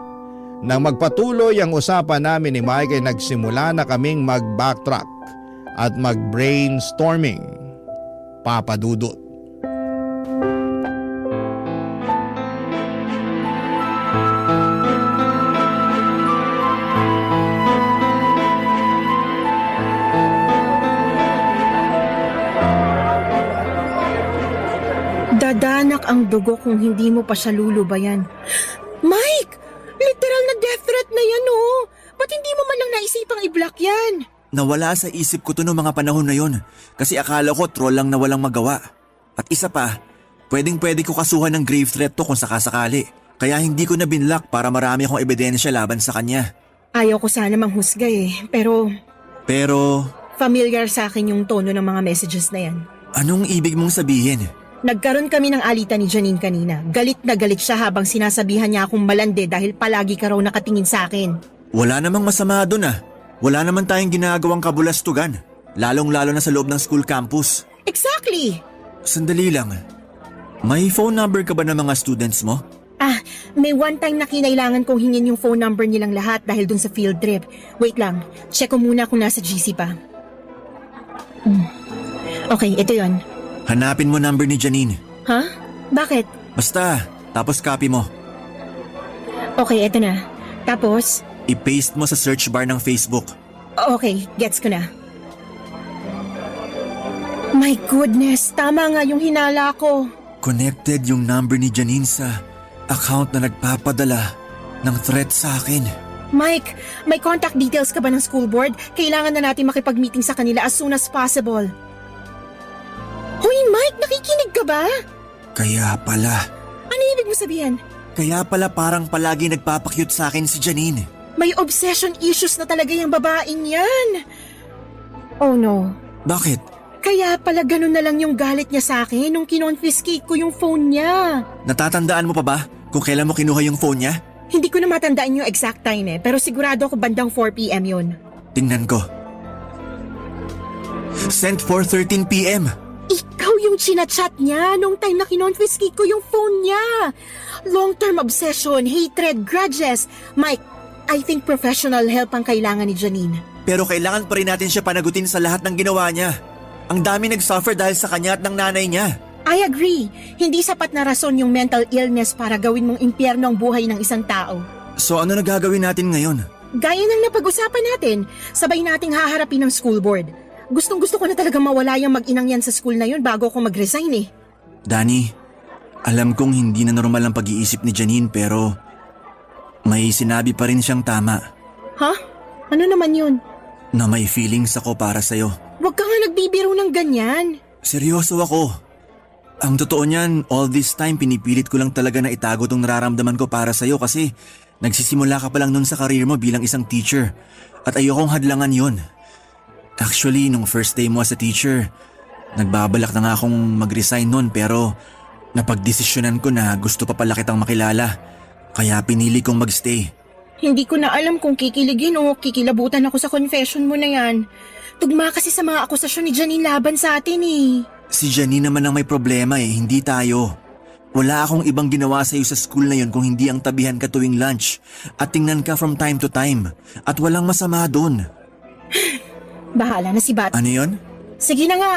nang magpatuloy ang usapan namin ni Mike ay nagsimula na kaming mag-backtrack at mag-brainstorming, Papa Dudut. Dadanak ang dugo kung hindi mo pa siya lulubayan. Mike! Literal na death threat na yan, oh! Ba't hindi mo man lang naisipang i-block yan? Nawala sa isip ko to noong mga panahon na yon kasi akala ko troll lang na walang magawa. At isa pa, pwedeng-pwede ko kasuhan ng grave threat to kung sakasakali. Kaya hindi ko na binlock para marami akong ebidensya laban sa kanya. Ayaw ko sana manghusga pero... Pero... Familiar sa akin yung tono ng mga messages na yan. Anong ibig mong sabihin? Nagkaroon kami ng alitan ni Janine kanina. Galit na galit siya habang sinasabihan niya akong malande dahil palagi ka raw nakatingin sa akin. Wala namang masama doon ah. Wala naman tayong ginagawang kabulastugan. Lalong-lalo na sa loob ng school campus. Exactly! Sandali lang. May phone number ka ba ng mga students mo? May one time na kinailangan kong hingin yung phone number nilang lahat dahil dun sa field trip. Wait lang, check ko muna kung nasa GC pa. Okay, ito yon. Hanapin mo number ni Janine. Ha? Bakit? Basta, tapos copy mo. Okay, ito na. Tapos? I-paste mo sa search bar ng Facebook. Okay, gets ko na. My goodness, tama nga yung hinala ko. Connected yung number ni Janine sa account na nagpapadala ng threat sa akin. Mike, may contact details ka ba ng school board? Kailangan na natin makipag-meeting sa kanila as soon as possible. Hoy Mike, nakikinig ka ba? Kaya pala. Ano ibig mo sabihin? Kaya pala parang palagi nagpapakyut sa akin si Janine. May obsession issues na talaga yung babaeng yan. Oh no. Bakit? Kaya pala ganun na lang yung galit niya sa akin nung kinonfiscate ko yung phone niya. Natatandaan mo pa ba kung kailan mo kinuha yung phone niya? Hindi ko na matandaan yung exact time pero sigurado ako bandang 4 p.m. yun. Tingnan ko. Sent 4:13 p.m. Ikaw yung chinachat niya nung time na kinonfiscate ko yung phone niya. Long-term obsession, hatred, grudges. Mike, I think professional help ang kailangan ni Janine. Pero kailangan pa rin natin siya panagutin sa lahat ng ginawa niya. Ang dami nag-suffer dahil sa kanya at ng nanay niya. I agree. Hindi sapat na rason yung mental illness para gawin mong impyerno ang buhay ng isang tao. So ano na gagawin natin ngayon? Gaya ng napag-usapan natin, sabay nating haharapin ng school board. Gustong-gusto ko na talaga mawala yung mag-inang yan sa school na yun bago ako mag-resign eh. Dani, alam kong hindi na normal ang pag-iisip ni Janine pero may sinabi pa rin siyang tama. Ha? Ano naman yun? Na may feelings ako para sa'yo. Huwag ka nga nagbibiro ng ganyan. Seryoso ako. Ang totoo niyan, all this time pinipilit ko lang talaga na itago tong nararamdaman ko para sa'yo kasi nagsisimula ka pa lang nun sa career mo bilang isang teacher at ayokong hadlangan yon. Actually, nung first day mo as a teacher, nagbabalak na nga akong mag-resign nun pero napagdesisyonan ko na gusto pa pala kitang makilala kaya pinili kong magstay. Hindi ko na alam kung kikiligin o kikilabutan ako sa confession mo na yan. Tugma kasi sa mga akusasyon ni Janine laban sa atin eh. Si Janine naman ang may problema hindi tayo. Wala akong ibang ginawa sa iyo sa school na yon kung hindi ang tabihan ka tuwing lunch at tingnan ka from time to time at walang masama doon. Bahala na si Bat. Ano yon? Sige na nga,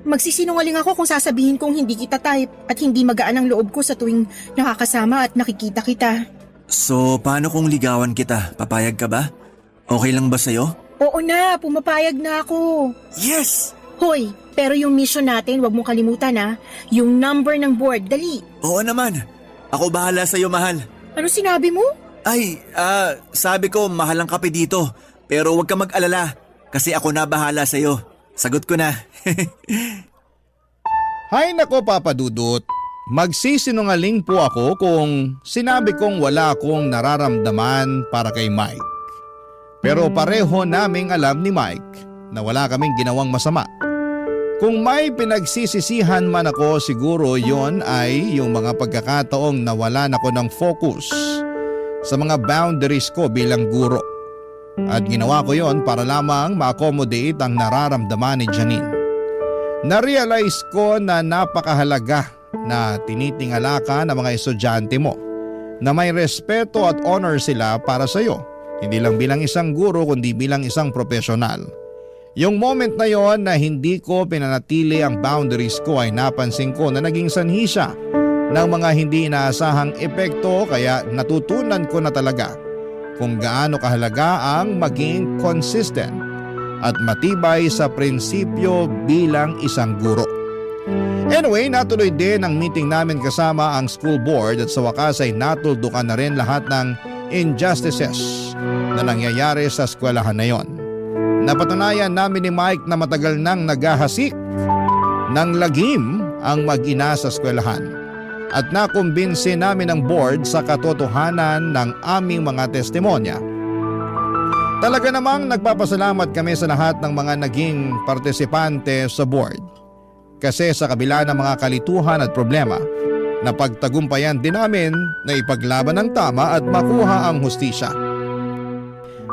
magsisinungaling ako kung sasabihin kong hindi kita type at hindi magaan ang loob ko sa tuwing nakakasama at nakikita kita. So, paano kung ligawan kita? Papayag ka ba? Okay lang ba sa'yo? Oo na, pumapayag na ako. Yes! Hoy, pero yung mission natin, wag mong kalimutan ha. Yung number ng board, dali. Oo naman. Ako bahala sa'yo, mahal. Ano sinabi mo? Ay, sabi ko mahal ang kape dito. Pero huwag ka mag-alala. Kasi ako na bahala sa'yo. Sagot ko na. Hay nako Papa Dudut, magsisinungaling po ako kung sinabi kong wala akong nararamdaman para kay Mike. Pero pareho naming alam ni Mike na wala kaming ginawang masama. Kung may pinagsisisihan man ako, siguro yon ay yung mga pagkakataong nawalan ako ng focus sa mga boundaries ko bilang guro. At ginawa ko yon para lamang ma-accommodate ang nararamdaman ni Janine. Na-realize ko na napakahalaga na tinitingala ka ng mga estudyante mo, na may respeto at honor sila para sa iyo, hindi lang bilang isang guro kundi bilang isang profesional. Yung moment na yon na hindi ko pinanatili ang boundaries ko ay napansin ko na naging sanhi siya ng mga hindi inaasahang epekto, kaya natutunan ko na talaga kung gaano kahalaga ang maging consistent at matibay sa prinsipyo bilang isang guro. Anyway, natuloy din ang meeting namin kasama ang school board at sa wakas ay natuldukan na rin lahat ng injustices na nangyayari sa eskwelahan na yon. Napatunayan namin ni Mike na matagal nang naghahasik ng lagim ang mag-ina sa eskwelahan at nakumbinsi namin ang board sa katotohanan ng aming mga testimonya. Talaga namang nagpapasalamat kami sa lahat ng mga naging partisipante sa board kasi sa kabila ng mga kalituhan at problema, napagtagumpayan din namin na ipaglaban ang tama at makuha ang hustisya.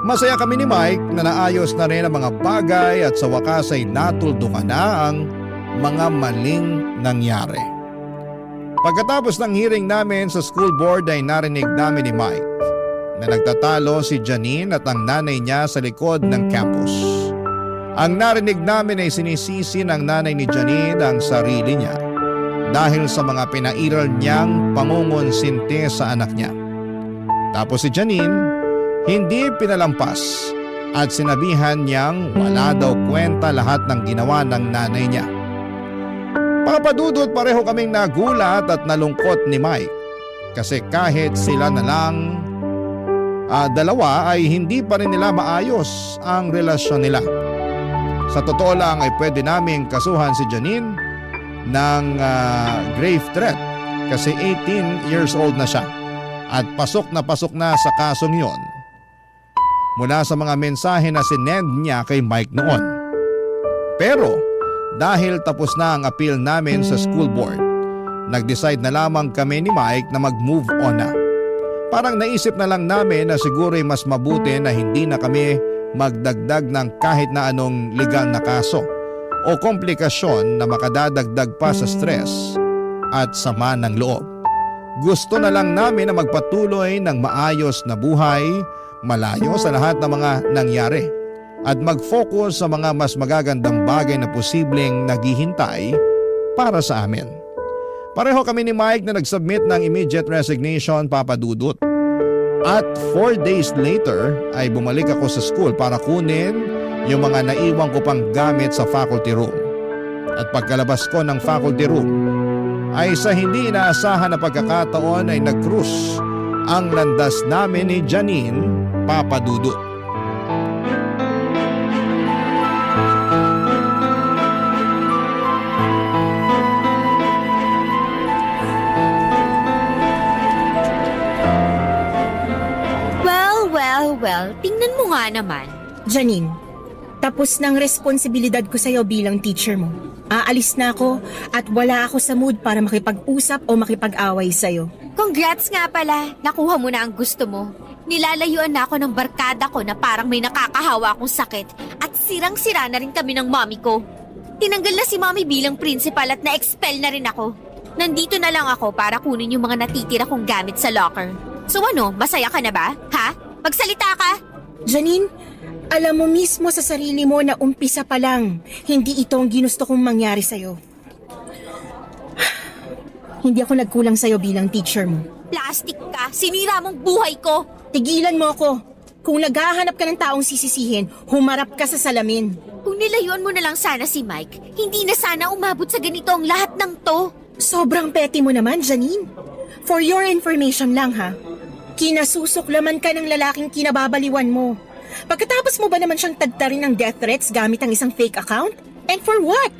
Masaya kami ni Mike na naayos na rin ang mga bagay at sa wakas ay natuldukan na ang mga maling nangyari. Pagkatapos ng hearing namin sa school board ay narinig namin ni Mike na nagtatalo si Janine at ang nanay niya sa likod ng campus. Ang narinig namin ay sinisisi ng nanay ni Janine ang sarili niya dahil sa mga pinairal niyang pangungonsinti sa anak niya. Tapos si Janine hindi pinalampas at sinabihan niyang wala daw kwenta lahat ng ginawa ng nanay niya. Papa Dudut, pareho kaming nagulat at nalungkot ni Mike kasi kahit sila na lang dalawa ay hindi pa rin nila maayos ang relasyon nila. Sa totoo lang ay pwede naming kasuhan si Janine ng grave threat kasi 18 years old na siya at pasok na sa kasong yon mula sa mga mensahe na sinend niya kay Mike noon. Pero dahil tapos na ang appeal namin sa school board, nag-decide na lamang kami ni Mike na mag-move on na. Parang naisip na lang namin na siguro'y mas mabuti na hindi na kami magdagdag ng kahit na anong legal na kaso o komplikasyon na makadadagdag pa sa stress at sama ng loob. Gusto na lang namin na magpatuloy ng maayos na buhay, malayo sa lahat ng mga nangyari at mag-focus sa mga mas magagandang bagay na posibleng naghihintay para sa amin. Pareho kami ni Mike na nag-submit ng immediate resignation, Papa Dudut. At 4 days later ay bumalik ako sa school para kunin yung mga naiwan ko pang gamit sa faculty room. At pagkalabas ko ng faculty room ay sa hindi inaasahan na pagkakataon ay nag-cruise ang landas namin ni Janine, Papa Dudut. nga naman. Janine, tapos ng responsibilidad ko sa'yo bilang teacher mo. Aalis na ako at wala ako sa mood para makipag-usap o makipag-away sa'yo. Congrats nga pala, nakuha mo na ang gusto mo. Nilalayuan na ako ng barkada ko na parang may nakakahawa akong sakit at sirang-sira na rin kami ng mommy ko. Tinanggal na si mommy bilang principal at na-expel na rin ako. Nandito na lang ako para kunin yung mga natitira kong gamit sa locker. So ano, masaya ka na ba? Ha? Magsalita ka? Janine, alam mo mismo sa sarili mo na umpisa pa lang, hindi ito ang ginusto kong mangyari sa'yo. Hindi ako nagkulang sa'yo bilang teacher mo. Plastic ka, sinira mong buhay ko. Tigilan mo ako. Kung naghahanap ka ng taong sisisihin, humarap ka sa salamin. Kung nilayuan mo na lang sana si Mike, hindi na sana umabot sa ganito ang lahat ng to. Sobrang petty mo naman, Janine. For your information lang ha, kinasusuklaman ka ng lalaking kinababaliwan mo. Pagkatapos mo ba naman siyang tagtarin ng death threats gamit ang isang fake account? And for what?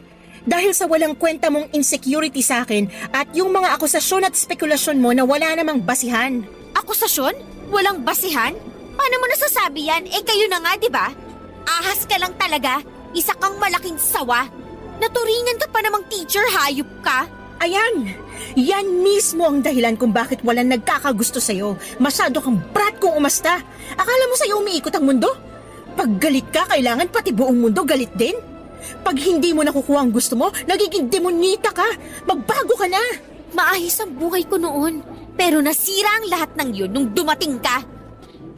Dahil sa walang kwenta mong insecurity sa akin at yung mga akusasyon at spekulasyon mo na wala namang basihan. Akusasyon? Walang basihan? Paano mo nasasabi yan? Eh kayo na nga, di ba? Ahas ka lang talaga. Isa kang malaking sawa. Naturingan ka pa namang teacher, hayop ka. Ayan! Yan mismo ang dahilan kung bakit walang nagkakagusto sa'yo. Masyado kang brat kung umasta. Akala mo sa'yo umiikot ang mundo? Pag galit ka, kailangan pati buong mundo galit din. Pag hindi mo nakukuha ang gusto mo, nagiging demonita ka. Magbago ka na. Maayos ang buhay ko noon. Pero nasira ang lahat ng yun nung dumating ka.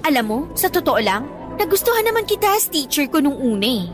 Alam mo, sa totoo lang, nagustuhan naman kita as teacher ko nung una eh.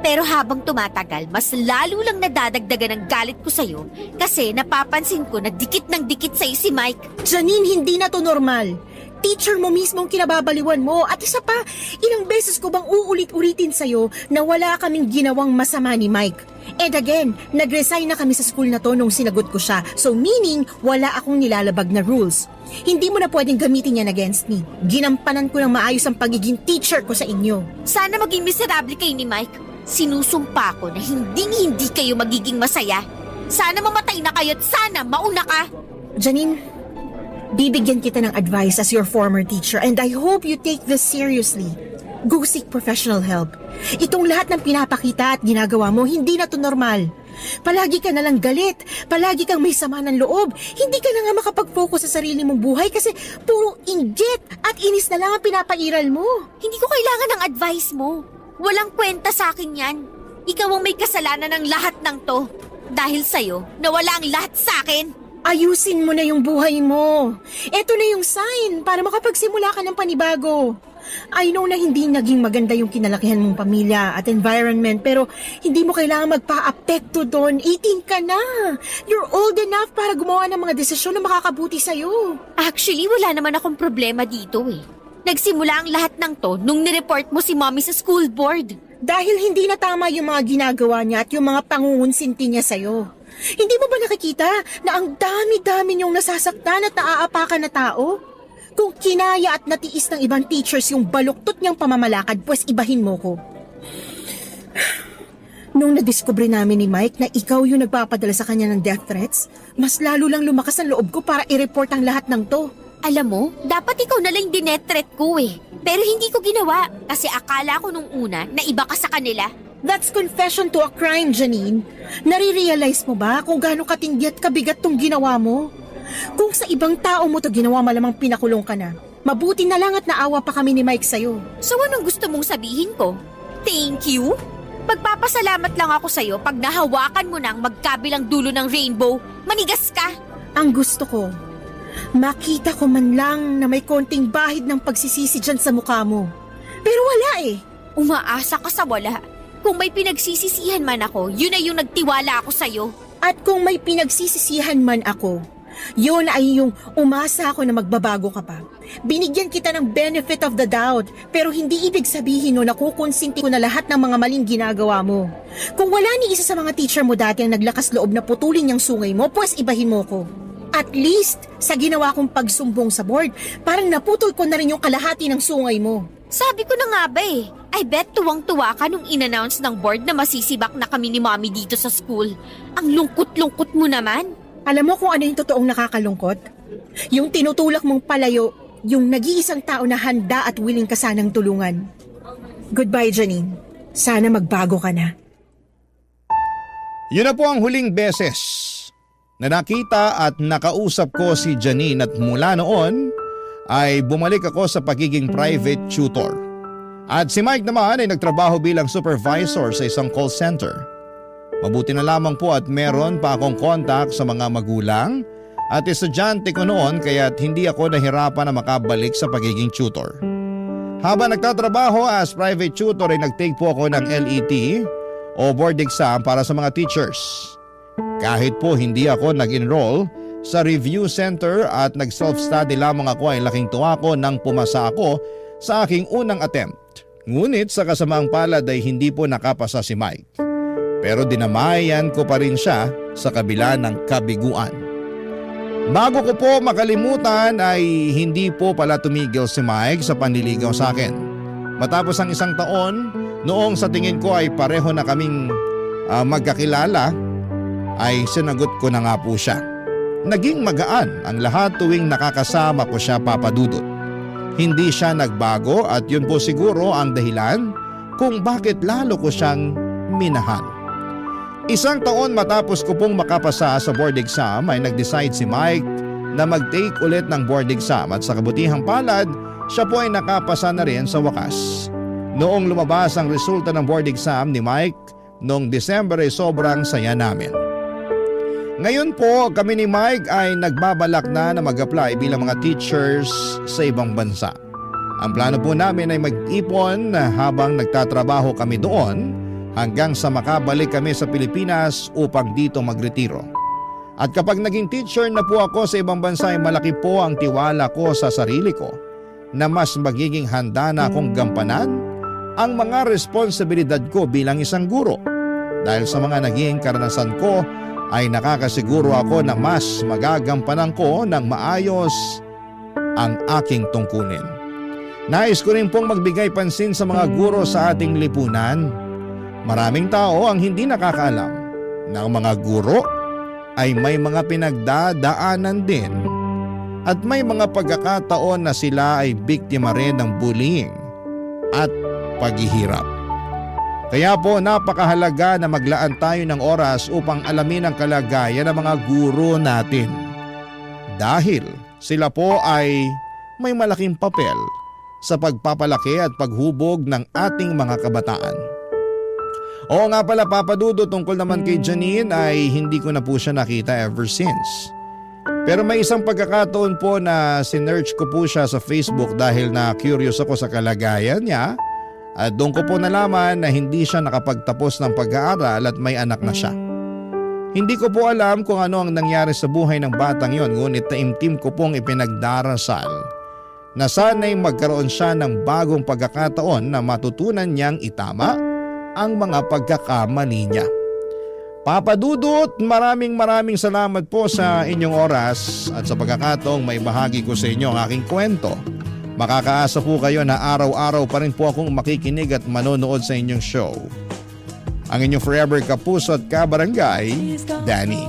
Pero habang tumatagal, mas lalo lang nadadagdagan ang galit ko sa'yo kasi napapansin ko na dikit ng dikit sa'yo si Mike. Janine, hindi na to normal. Teacher mo mismo ang kinababaliwan mo at isa pa, ilang beses ko bang uulit-ulitin sa'yo na wala kaming ginawang masama ni Mike. And again, nag-resign na kami sa school na to nung sinagot ko siya. So meaning, wala akong nilalabag na rules. Hindi mo na pwedeng gamitin yan against me. Ginampanan ko ng maayos ang pagiging teacher ko sa inyo. Sana maging miserable kayo ni Mike. Sinusumpa ko na hindi kayo magiging masaya. Sana mamatay na kayo at sana mauna ka. Janine, bibigyan kita ng advice as your former teacher and I hope you take this seriously. Go seek professional help. Itong lahat ng pinapakita at ginagawa mo, hindi na to normal. Palagi ka nalang galit, palagi kang may sama ng loob. Hindi ka na nga makapag-focus sa sarili mong buhay kasi puro inggit at inis na lang ang pinapairal mo. Hindi ko kailangan ng advice mo. Walang kwenta sa akin yan. Ikaw ang may kasalanan ng lahat ng to. Dahil sa'yo, nawala ang lahat sa akin. Ayusin mo na yung buhay mo. Ito na yung sign para makapagsimula ka ng panibago. I know na hindi naging maganda yung kinalakihan mong pamilya at environment pero hindi mo kailangan magpa-apekto doon. 18 ka na. You're old enough para gumawa ng mga desisyon na makakabuti sa'yo. Actually, wala naman akong problema dito eh. Nagsimula ang lahat ng to nung nireport mo si mommy sa school board. Dahil hindi na tama yung mga ginagawa niya at yung mga pangungunsinti niya sa'yo. Hindi mo ba nakikita na ang dami-dami niyong nasasaktan at naaapakan na tao? Kung kinaya at natiis ng ibang teachers yung baluktot niyang pamamalakad, pues ibahin mo ko. Nung nadiskubre namin ni Mike na ikaw yung nagpapadala sa kanya ng death threats, mas lalo lang lumakas ang loob ko para i-report ang lahat ng to. Alam mo, dapat ikaw na lang dinetret ko eh. Pero hindi ko ginawa kasi akala ko nung una na iba ka sa kanila. That's confession to a crime, Janine. Nare-realize mo ba kung gaano katindi at kabigat tong ginawa mo? Kung sa ibang tao mo to ginawa, malamang pinakulong ka na. Mabuti na lang at naawa pa kami ni Mike sa'yo. So anong gusto mong sabihin ko? Thank you? Pagpapasalamat lang ako sa'yo pag nahawakan mo na ang magkabilang dulo ng rainbow. Manigas ka! Ang gusto ko, makita ko man lang na may konting bahid ng pagsisisi dyan sa mukha mo. Pero wala eh. Umaasa ka sa wala. Kung may pinagsisisihan man ako, yun na yung nagtiwala ako sa'yo. At kung may pinagsisisihan man ako, yun ay yung umasa ako na magbabago ka pa. Binigyan kita ng benefit of the doubt, pero hindi ibig sabihin na kukonsinti ko na lahat ng mga maling ginagawa mo. Kung wala ni isa sa mga teacher mo dati ang naglakas loob na putulin yung sungay mo, pues ibahin mo ko. At least, sa ginawa kong pagsumbong sa board, parang naputol ko na rin yung kalahati ng sungay mo. Sabi ko na nga ba eh, I bet tuwang-tuwa ka nung in-announce ng board na masisibak na kami ni mommy dito sa school. Ang lungkot-lungkot mo naman. Alam mo kung ano yung totoong nakakalungkot? Yung tinutulak mong palayo, yung nag-iisang tao na handa at willing ka sanang tulungan. Goodbye, Janine. Sana magbago ka na. Yun na po ang huling beses na nakita at nakausap ko si Janine at mula noon ay bumalik ako sa pagiging private tutor. At si Mike naman ay nagtrabaho bilang supervisor sa isang call center. Mabuti na lamang po at meron pa akong contact sa mga magulang at estudyante ko noon kaya't hindi ako nahirapan na makabalik sa pagiging tutor. Habang nagtatrabaho as private tutor ay nagtake po ako ng LET o board exam para sa mga teachers. Kahit po hindi ako nag-enroll sa review center at nag-self-study lamang ako ay laking tuwa ko nang pumasa ako sa aking unang attempt. Ngunit sa kasamaang palad ay hindi po nakapasa si Mike. Pero dinamayan ko pa rin siya sa kabila ng kabiguan. Bago ko po makalimutan ay hindi po pala tumigil si Mike sa panliligaw sa akin. Matapos ang isang taon, noong sa tingin ko ay pareho na kaming magkakilala, ay sinagot ko na nga po siya. Naging magaan ang lahat tuwing nakakasama ko siya, Papa Dudut. Hindi siya nagbago at yun po siguro ang dahilan kung bakit lalo ko siyang minahal. Isang taon matapos ko pong makapasa sa board exam ay nag-decide si Mike na mag-take ulit ng board exam at sa kabutihang palad, siya po ay nakapasa na rin sa wakas. Noong lumabas ang resulta ng board exam ni Mike noong December ay sobrang saya namin. Ngayon po kami ni Mike ay nagbabalak na mag-apply bilang mga teachers sa ibang bansa. Ang plano po namin ay mag-ipon habang nagtatrabaho kami doon hanggang sa makabalik kami sa Pilipinas upang dito magretiro. At kapag naging teacher na po ako sa ibang bansa ay malaki po ang tiwala ko sa sarili ko na mas magiging handa na akong gampanan ang mga responsibilidad ko bilang isang guro. Dahil sa mga naging karanasan ko ay nakakasiguro ako na mas magagampanan ko ng maayos ang aking tungkulin. Nais ko rin pong magbigay pansin sa mga guro sa ating lipunan. Maraming tao ang hindi nakakaalam na ang mga guro ay may mga pinagdadaanan din at may mga pagkakataon na sila ay biktima rin ng bullying at paghihirap. Kaya po napakahalaga na maglaan tayo ng oras upang alamin ang kalagayan ng mga guro natin. Dahil sila po ay may malaking papel sa pagpapalaki at paghubog ng ating mga kabataan. Oo nga pala, Papa Dudo, tungkol naman kay Janine ay hindi ko na po siya nakita ever since. Pero may isang pagkakataon po na sinearch ko po siya sa Facebook dahil na curious ako sa kalagayan niya at doon ko po nalaman na hindi siya nakapagtapos ng pag-aaral at may anak na siya. Hindi ko po alam kung ano ang nangyari sa buhay ng batang yon, ngunit taimtim ko pong ipinagdarasal na sana'y magkaroon siya ng bagong pagkakataon na matutunan niyang itama ang mga pagkakamali niya. Papa Dudut, maraming salamat po sa inyong oras at sa pagkakataong may bahagi ko sa inyo ang aking kwento. Makakaasa po kayo na araw-araw pa rin po akong makikinig at manonood sa inyong show. Ang inyong forever kapuso at kabarangay, Danny.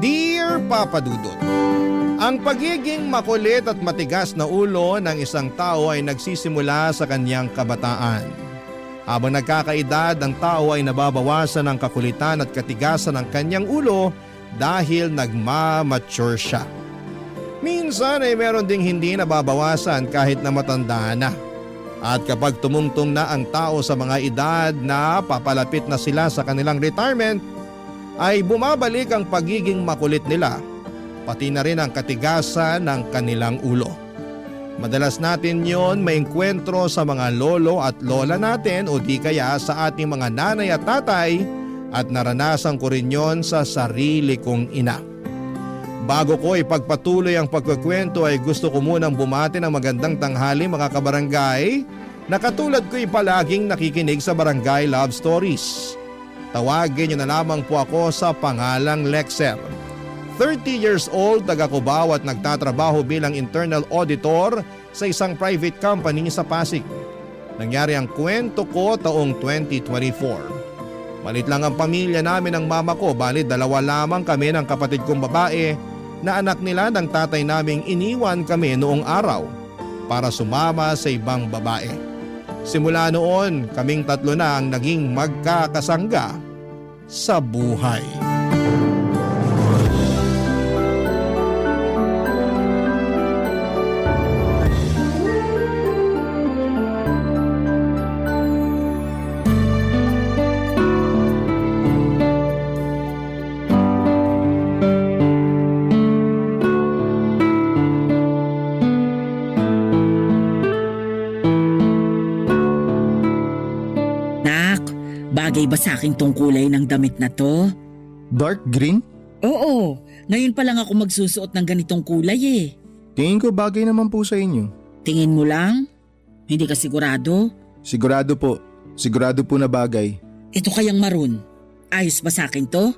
Dear Papa Dudut, ang pagiging makulit at matigas na ulo ng isang tao ay nagsisimula sa kanyang kabataan. Habang nagkakaedad, ang tao ay nababawasan ng kakulitan at katigasan ng kanyang ulo dahil nagmamature siya. Minsan ay meron ding hindi nababawasan kahit na matanda na. At kapag tumungtong na ang tao sa mga edad na papalapit na sila sa kanilang retirement, ay bumabalik ang pagiging makulit nila, pati na rin ang katigasan ng kanilang ulo. Madalas natin yon maengkwentro sa mga lolo at lola natin o di kaya sa ating mga nanay at tatay at naranasan ko rin yon sa sarili kong ina. Bago ko ipagpatuloy ang pagkukwento ay gusto ko munang bumati ng magandang tanghali mga kabarangay na katulad ko'y palaging nakikinig sa Barangay Love Stories. Tawagin niyo na lamang po ako sa pangalang Lexer. 30 years old, taga Cubao at nagtatrabaho bilang internal auditor sa isang private company sa Pasig. Nangyari ang kwento ko taong 2024. Malit lang ang pamilya namin ng mama ko, bali 2 lamang kami ng kapatid kong babae na anak nila ng tatay naming iniwan kami noong araw para sumama sa ibang babae. Simula noon, kaming tatlo na ang naging magkakasangga sa buhay. Bagay ba sa akin tong kulay ng damit na to? Dark green? Oo, ngayon pa lang ako magsusuot ng ganitong kulay eh. Tingin ko bagay naman po sa inyo. Tingin mo lang? Hindi ka sigurado? Sigurado po. Sigurado po na bagay. Ito kayang maroon. Ayos ba sa akin to?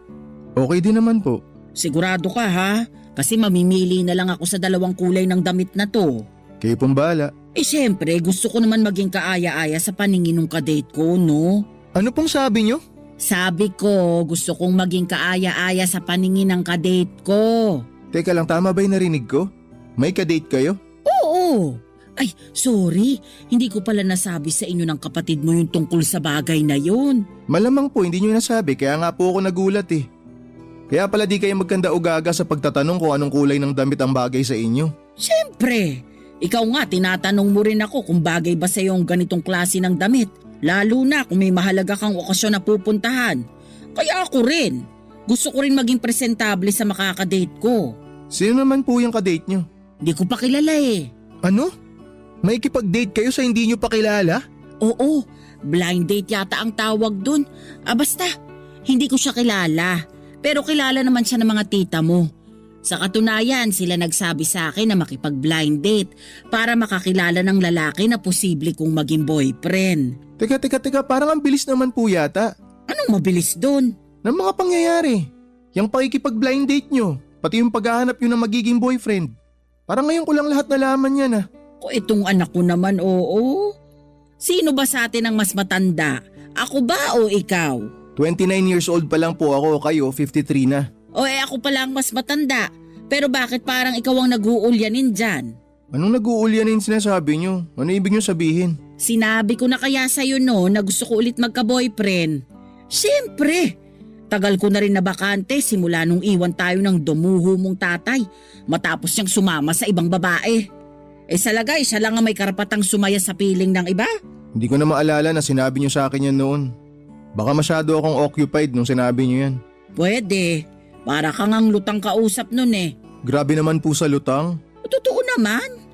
Okay din naman po. Sigurado ka ha? Kasi mamimili na lang ako sa dalawang kulay ng damit na to. Kayo pong bahala. Eh syempre, gusto ko naman maging kaaya-aya sa paningin ng kadate ko, no? Ano pong sabi nyo? Sabi ko, gusto kong maging kaaya-aya sa paningin ng kadate ko. Teka lang, tama ba yung narinig ko? May kadate kayo? Oo. Ay, sorry. Hindi ko pala nasabi sa inyo ng kapatid mo yung tungkol sa bagay na yun. Malamang po, hindi nyo nasabi, kaya nga po ako nagulat eh. Kaya pala di kayo magkanda ugaga sa pagtatanong kung anong kulay ng damit ang bagay sa inyo. Siyempre. Ikaw nga, tinatanong mo rin ako kung bagay ba sa iyo ang ganitong klase ng damit. Lalo na kung may mahalaga kang okasyon na pupuntahan. Kaya ako rin. Gusto ko rin maging presentable sa makakadate ko. Sino naman po yung kadate nyo? Hindi ko pa kilala eh. Ano? May ikipag-date kayo sa hindi nyo pa kilala? Oo, blind date yata ang tawag dun. Basta, hindi ko siya kilala. Pero kilala naman siya ng mga tita mo. Sa katunayan, sila nagsabi sa akin na makipag-blind date para makakilala ng lalaki na posible kong maging boyfriend. Teka, parang ang bilis naman po yata. Anong mabilis dun? Ng mga pangyayari. Yung pakikipag-blind date nyo, pati yung paghahanap yun ng magiging boyfriend. Parang ngayon ko lang lahat nalaman yan ah. O itong anak ko naman, oo. Sino ba sa atin ang mas matanda? Ako ba o ikaw? 29 years old pa lang po ako, kayo 53 na. O ako pa lang mas matanda. Pero bakit parang ikaw ang nag-uulyanin dyan? Anong nag-uulyanin sinasabi nyo? Ano ibig nyo sabihin? Sinabi ko na kaya sa'yo no na gusto ko ulit magka-boyfriend. Siyempre! Tagal ko na rin na bakante simula nung iwan tayo ng dumuho mong tatay matapos niyang sumama sa ibang babae. Sa lagay, siya lang ang may karapatang sumaya sa piling ng iba. Hindi ko na maalala na sinabi nyo sa akin yan noon. Baka masyado akong occupied nung sinabi nyo yan. Pwede. Para kang ang lutang kausap nun eh. Grabe naman po sa lutang. Totoo naman.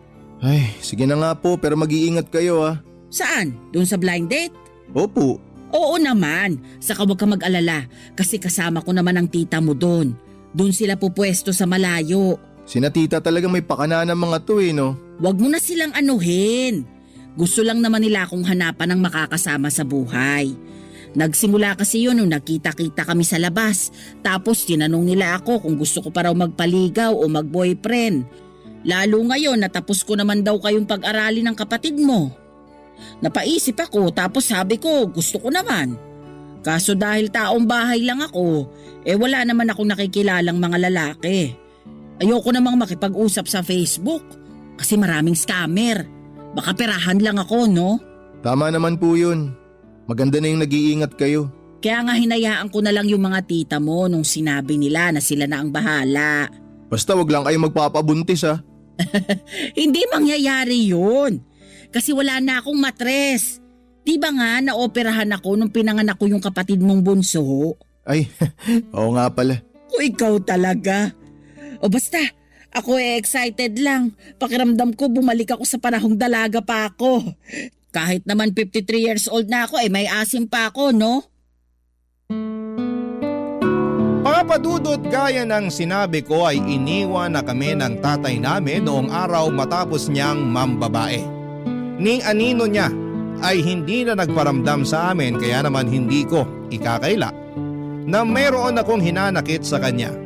Ay, sige na nga po pero mag-iingat kayo ah. Saan? Doon sa blind date? Opo. Oo naman. Saka huwag ka mag-alala kasi kasama ko naman ang tita mo doon. Doon sila pupwesto sa malayo. Sina tita talagang may pakana ng mga to eh no? Huwag mo na silang anuhin. Gusto lang naman nila akong hanapan ng makakasama sa buhay. Nagsimula kasi yun nung nakita-kita kami sa labas. Tapos tinanong nila ako kung gusto ko pa raw magpaligaw o mag-boyfriend. Lalo ngayon natapos ko naman daw kayong pag-aralin ng kapatid mo. Napaisip ako tapos sabi ko gusto ko naman. Kaso dahil taong bahay lang ako, wala naman akong nakikilalang mga lalaki. Ayoko namang makipag-usap sa Facebook kasi maraming scammer. Baka perahan lang ako, no? Tama naman po yun. Maganda na yung nag-iingat kayo. Kaya nga hinayaan ko na lang yung mga tita mo nung sinabi nila na sila na ang bahala. Basta wag lang kayo magpapabuntis ah. Hindi mangyayari yun. Kasi wala na akong matres. Di ba nga naoperahan ako nung pinanganak ko yung kapatid mong bunso? Ay, oo nga pala. O ikaw talaga. O basta, ako excited lang. Pakiramdam ko bumalik ako sa panahong dalaga pa ako. Kahit naman 53 years old na ako may asim pa ako, no? Mga padudot, gaya ng sinabi ko ay iniwan na kami ng tatay namin noong araw matapos niyang mambabae. Ni anino niya ay hindi na nagparamdam sa amin kaya naman hindi ko ikakaila na meron akong hinanakit sa kanya.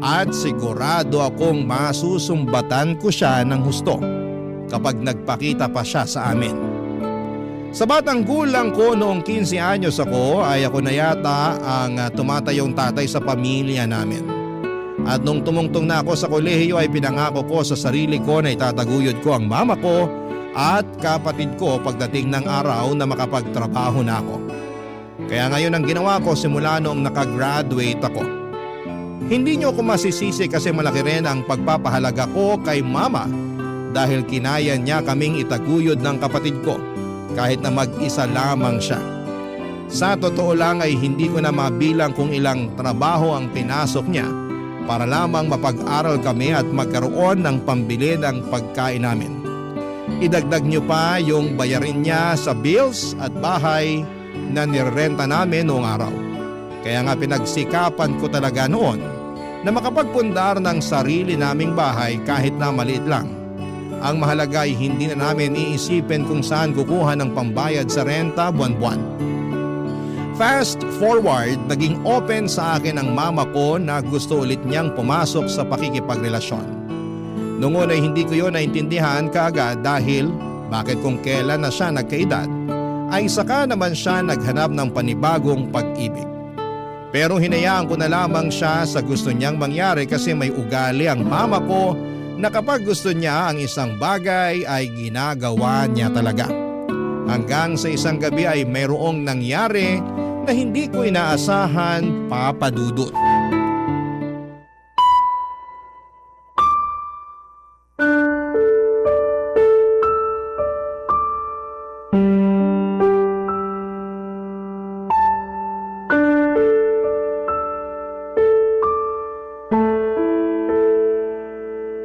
At sigurado akong masusumbatan ko siya ng husto kapag nagpakita pa siya sa amin. Sa batang gulang ko noong 15 anyos ako ay ako na yata ang tumatayong tatay sa pamilya namin. At nung tumungtong na ako sa kolehiyo ay pinangako ko sa sarili ko na itataguyod ko ang mama ko at kapatid ko pagdating ng araw na makapagtrabaho na ako. Kaya ngayon ang ginawa ko simula noong nakagraduate ako. Hindi niyo ako masisisi kasi malaki rin ang pagpapahalaga ko kay mama dahil kinaya niya kaming itaguyod ng kapatid ko kahit na mag-isa lamang siya. Sa totoo lang ay hindi ko na mabilang kung ilang trabaho ang pinasok niya para lamang mapag-aral kami at magkaroon ng pambili ng pagkain namin. Idagdag niyo pa yung bayarin niya sa bills at bahay na nirerenta namin noong araw. Kaya nga pinagsikapan ko talaga noon na makapagpundar ng sarili naming bahay kahit na maliit lang. Ang mahalaga ay hindi na namin iisipin kung saan kukuha ng pambayad sa renta buwan-buwan. Fast forward, naging open sa akin ang mama ko na gusto ulit niyang pumasok sa pakikipagrelasyon. Noong una ay hindi ko yun naintindihan kaagad dahil bakit kung kailan na siya nagkaedad ay saka naman siya naghanap ng panibagong pag-ibig. Pero hinayaan ko na lamang siya sa gusto niyang mangyari kasi may ugali ang mama ko na kapag gusto niya ang isang bagay ay ginagawa niya talaga. Hanggang sa isang gabi ay mayroong nangyari na hindi ko inaasahan, Papa Dudut.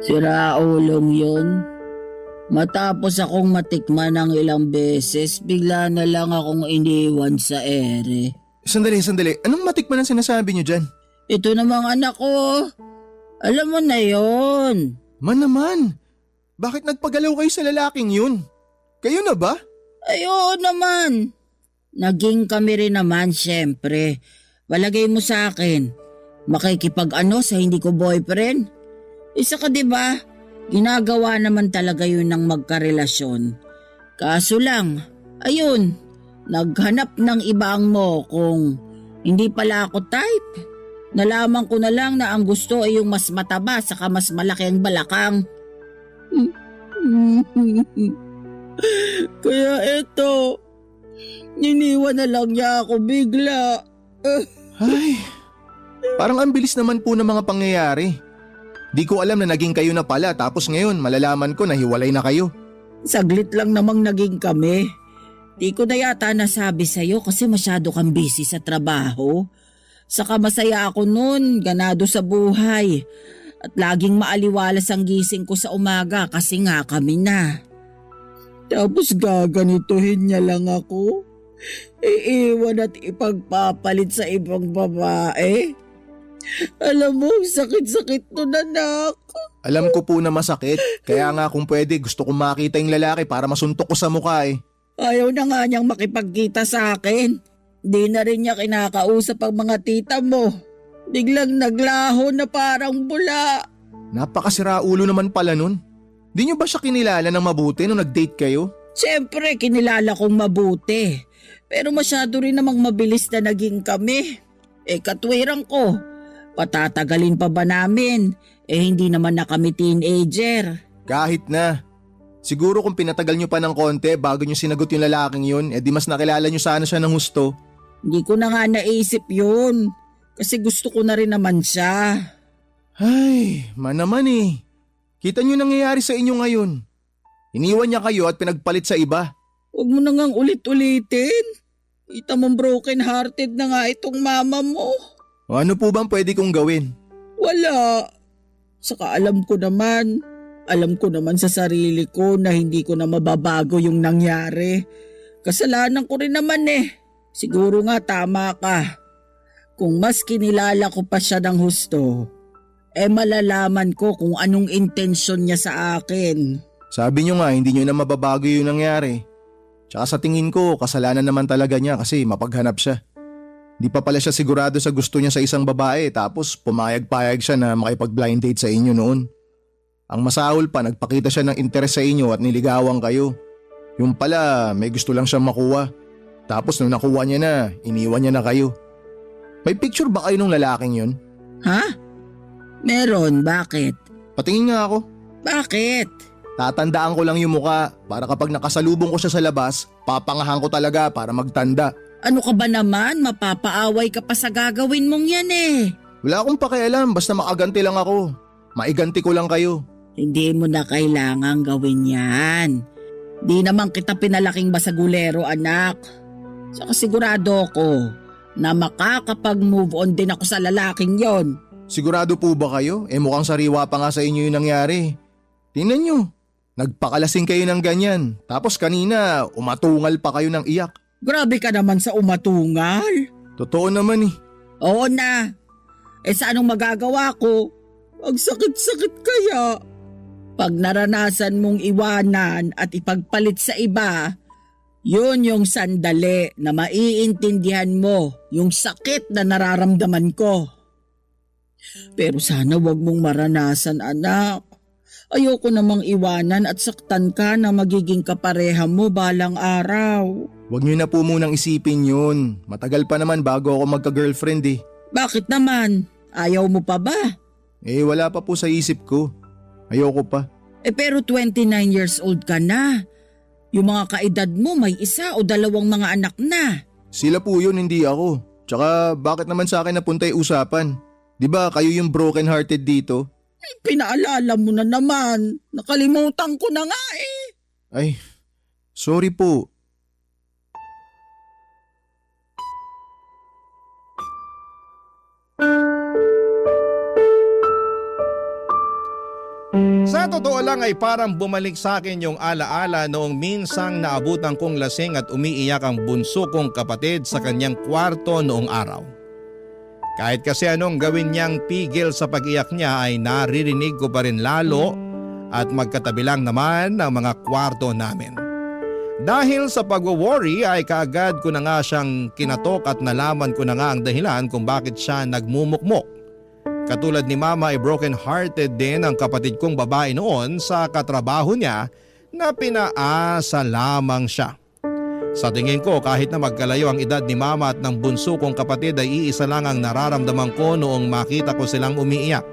Siraulong yun. Matapos akong matikman ng ilang beses, bigla na lang akong iniwan sa ere. Sandali. Anong matikman ang sinasabi niyo dyan? Ito namang anak ko. Alam mo na yon. Man naman, bakit nagpagalaw kayo sa lalaking yun? Kayo na ba? Ay, oo naman. Naging kami rin naman, syempre. Palagay mo sa akin, makikipag-ano sa hindi ko boyfriend? Isa ka, diba? Ginagawa naman talaga yun ng magkarelasyon. Kaso lang, ayun, naghanap ng ibang mo kung hindi pala ako type. Nalaman ko na lang na ang gusto ay yung mas mataba saka mas malaki ang balakang. Kaya eto, niniwan na lang niya ako bigla. Ay, parang ang bilis naman po ng mga pangyayari. Di ko alam na naging kayo na pala tapos ngayon malalaman ko na hiwalay na kayo. Saglit lang namang naging kami. Di ko na yata nasabi sa'yo kasi masyado kang busy sa trabaho. Saka masaya ako noon, ganado sa buhay. At laging maaliwalas ang gising ko sa umaga kasi nga kami na. Tapos gaganituhin niya lang ako. Iiwan at ipagpapalit sa ibang babae. Alam mo, sakit-sakit nun, anak. Alam ko po na masakit. Kaya nga kung pwede gusto kong makita yung lalaki para masuntok ko sa mukha eh. Ayaw na nga niyang makipagkita sa akin. Di na rin niya kinakausap ang mga tita mo. Biglang naglaho na parang bula. Napakasira ulo naman pala nun. Di niyo ba siya kinilala ng mabuti nung nag-date kayo? Siyempre, kinilala kong mabuti. Pero masyado rin namang mabilis na naging kami. Katwiran ko. Patatagalin pa ba namin? Hindi naman na kami teenager. Kahit na. Siguro kung pinatagal nyo pa ng konti bago nyo sinagot yung lalaking yun, di mas nakilala nyo sana siya ng husto. Hindi ko na nga naisip yun. Kasi gusto ko na rin naman siya. Ay, naman eh. Kita nyo nangyayari sa inyo ngayon. Iniwan niya kayo at pinagpalit sa iba. Huwag mo na ngang ulit-ulitin. Kita mong broken hearted na nga itong mama mo. O ano po bang pwede kong gawin? Wala. Saka alam ko naman sa sarili ko na hindi ko na mababago yung nangyari. Kasalanan ko rin naman eh. Siguro nga tama ka. Kung mas kinilala ko pa siya ng husto, malalaman ko kung anong intensyon niya sa akin. Sabi niyo nga hindi niyo na mababago yung nangyari. Tsaka sa tingin ko kasalanan naman talaga niya kasi mapaghanap siya. Di pa pala siya sigurado sa gusto niya sa isang babae tapos pumayag-payag siya na makipag-blind date sa inyo noon. Ang masahol pa, nagpakita siya ng interes sa inyo at niligawan kayo. Yung pala, may gusto lang siyang makuha. Tapos nung nakuha niya na, iniwan niya na kayo. May picture ba kayo ng lalaking yun? Ha? Meron, bakit? Patingin nga ako. Bakit? Tatandaan ko lang yung muka para kapag nakasalubong ko siya sa labas, papangahan ko talaga para magtanda. Ano ka ba naman? Mapapaaway ka pa sa gagawin mong yan eh. Wala akong pakialam, basta makaganti lang ako. Maiganti ko lang kayo. Hindi mo na kailangang gawin yan. Di naman kita pinalaking basagulero, anak. Saka sigurado ko na makakapag-move on din ako sa lalaking yon. Sigurado po ba kayo? Mukhang sariwa pa nga sa inyo yung nangyari. Tingnan nyo, nagpakalasing kayo ng ganyan. Tapos kanina, umatungal pa kayo ng iyak. Grabe ka naman sa umatungal. Totoo naman eh. Oo na. Sa anong magagawa ko? Ang sakit-sakit kaya. Pag naranasan mong iwanan at ipagpalit sa iba, yun yung sandali na maiintindihan mo yung sakit na nararamdaman ko. Pero sana wag mong maranasan, anak. Ayoko namang iwanan at saktan ka na magiging kapareha mo balang araw. Huwag niyo na po munang isipin yun. Matagal pa naman bago ako magka-girlfriend eh. Bakit naman? Ayaw mo pa ba? Wala pa po sa isip ko. Ayoko pa. Pero 29 years old ka na. Yung mga kaedad mo may 1 o 2 mga anak na. Sila po yun, hindi ako. Tsaka bakit naman sa akin napunta yung usapan? Diba kayo yung broken hearted dito? Pinaalala mo na naman. Nakalimutan ko na nga eh. Ay, sorry po. Sa totoo lang ay parang bumalik sa akin yung alaala noong minsang naabutan kong lasing at umiiyak ang bunso kong kapatid sa kanyang kwarto noong araw. Kahit kasi anong gawin niyang pigil sa pag-iyak niya ay naririnig ko pa rin lalo at magkatabi lang naman ang mga kwarto namin. Dahil sa pag-worry ay kaagad ko na nga siyang kinatok at nalaman ko na nga ang dahilan kung bakit siya nagmumukmok. Katulad ni mama ay broken-hearted din ang kapatid kong babae noon sa katrabaho niya na pinaasa lamang siya. Sa tingin ko kahit na magkalayo ang edad ni mama at ng bunso kong kapatid ay iisa lang ang nararamdaman ko noong makita ko silang umiiyak.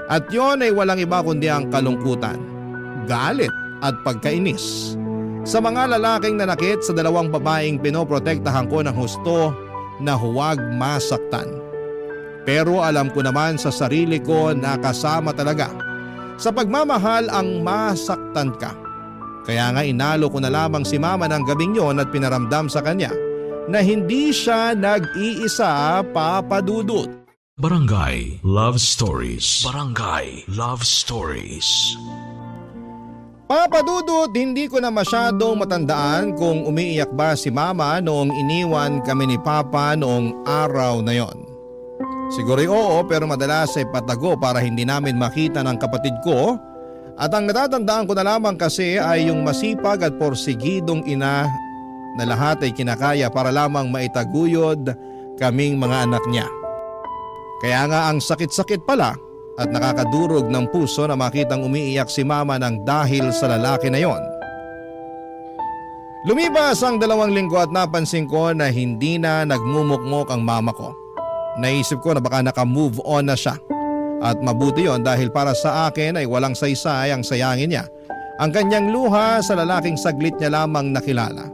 At yon ay walang iba kundi ang kalungkutan, galit at pagkainis sa mga lalaking nanakit sa 2 babaeng pinoprotektahan ko ng husto na huwag masaktan. Pero alam ko naman sa sarili ko na kasama talaga sa pagmamahal ang masaktan ka. Kaya nga inalo ko na lamang si mama ng gabing yon at pinaramdam sa kanya na hindi siya nag-iisa, Papa Dudut. Barangay Love Stories. Barangay Love Stories. Papa Dudut, hindi ko na masyadong matandaan kung umiiyak ba si mama noong iniwan kami ni Papa noong araw na yon. Siguro oo, pero madalas ay patago para hindi namin makita ng kapatid ko. At ang natatandaan ko na lamang kasi ay yung masipag at porsigidong ina na lahat ay kinakaya para lamang maitaguyod kaming mga anak niya. Kaya nga ang sakit-sakit pala at nakakadurog ng puso na makitang umiiyak si mama ng dahil sa lalaki na yon. Lumipas ang 2 linggo at napansin ko na hindi na nagmumukmok ang mama ko. Naisip ko na baka naka-move on na siya. At mabuti yon dahil para sa akin ay walang saysay ang sayangin niya. Ang kanyang luha sa lalaking saglit niya lamang nakilala.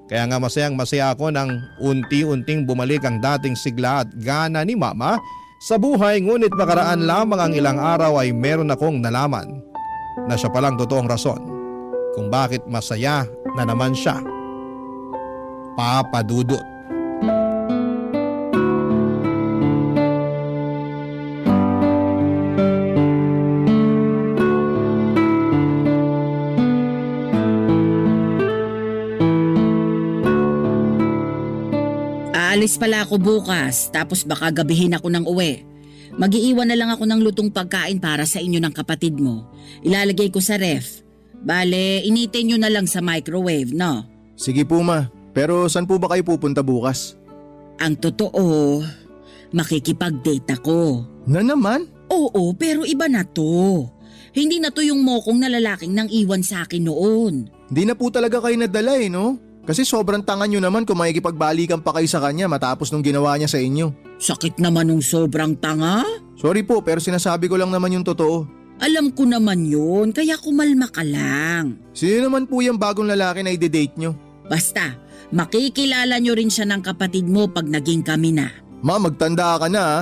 Kaya nga masayang masaya ako nang unti-unting bumalik ang dating sigla at gana ni mama sa buhay, ngunit makaraan lamang ang ilang araw ay meron akong nalaman na siya palang totoong rason kung bakit masaya na naman siya. Papa Dudut. Aalis pala ako bukas, tapos baka gabihin ako ng uwi. Mag-iiwan na lang ako ng lutong pagkain para sa inyo ng kapatid mo. Ilalagay ko sa ref. Bale, initin nyo na lang sa microwave, no? Sige po ma, pero saan po ba kayo pupunta bukas? Ang totoo, makikipag-date ako. Na naman? Oo, pero iba na to. Hindi na to yung mokong na lalaking nang iwan sa akin noon. Di na po talaga kayo nadala no? Kasi sobrang tanga nyo naman kung makikipagbalikan pa kayo sa kanya matapos nung ginawa niya sa inyo. Sakit naman nung sobrang tanga. Sorry po, pero sinasabi ko lang naman yung totoo. Alam ko naman yun, kaya kumalma ka lang. Sino naman po yung bagong lalaki na i-date nyo? Basta, makikilala nyo rin siya ng kapatid mo pag naging kami na. Ma, magtanda ka na ha.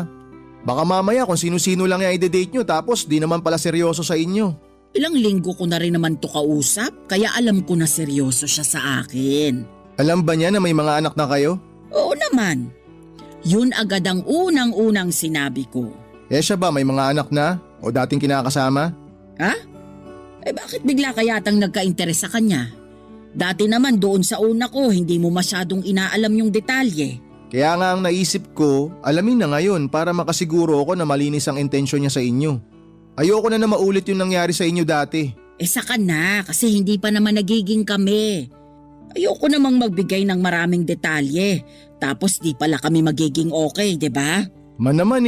Baka mamaya kung sino-sino lang yung i-date nyo tapos di naman pala seryoso sa inyo. Ilang linggo ko na rin naman to kausap, kaya alam ko na seryoso siya sa akin. Alam ba niya na may mga anak na kayo? Oo naman. Yun agad ang unang-unang sinabi ko. Siya ba may mga anak na? O dating kinakasama? Ha? Bakit bigla kayatang nagka-interes sa kanya? Dati naman doon sa una ko, hindi mo masyadong inaalam yung detalye. Kaya nga ang naisip ko, alamin na ngayon para makasiguro ako na malinis ang intensyon niya sa inyo. Ayoko na maulit yung nangyari sa inyo dati. Saka na, kasi hindi pa naman nagiging kami. Ayoko namang magbigay ng maraming detalye. Tapos di pala kami magiging okay, 'di ba? Man naman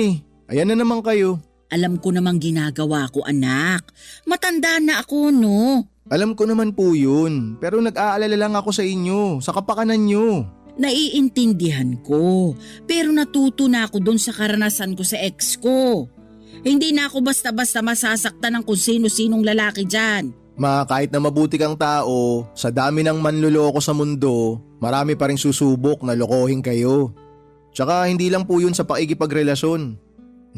ayan na naman kayo. Alam ko namang ginagawa ko, anak. Matanda na ako, no? Alam ko naman po yun, pero nag-aalala lang ako sa inyo, sa kapakanan nyo. Naiintindihan ko, pero natuto na ako dun sa karanasan ko sa ex ko. Hindi na ako basta-basta masasaktan ng kung sino-sinong lalaki dyan. Ma, kahit na mabuti kang tao, sa dami ng manluloko sa mundo, marami pa rin susubok na lokohin kayo. Tsaka hindi lang po yun sa pakikipagrelasyon.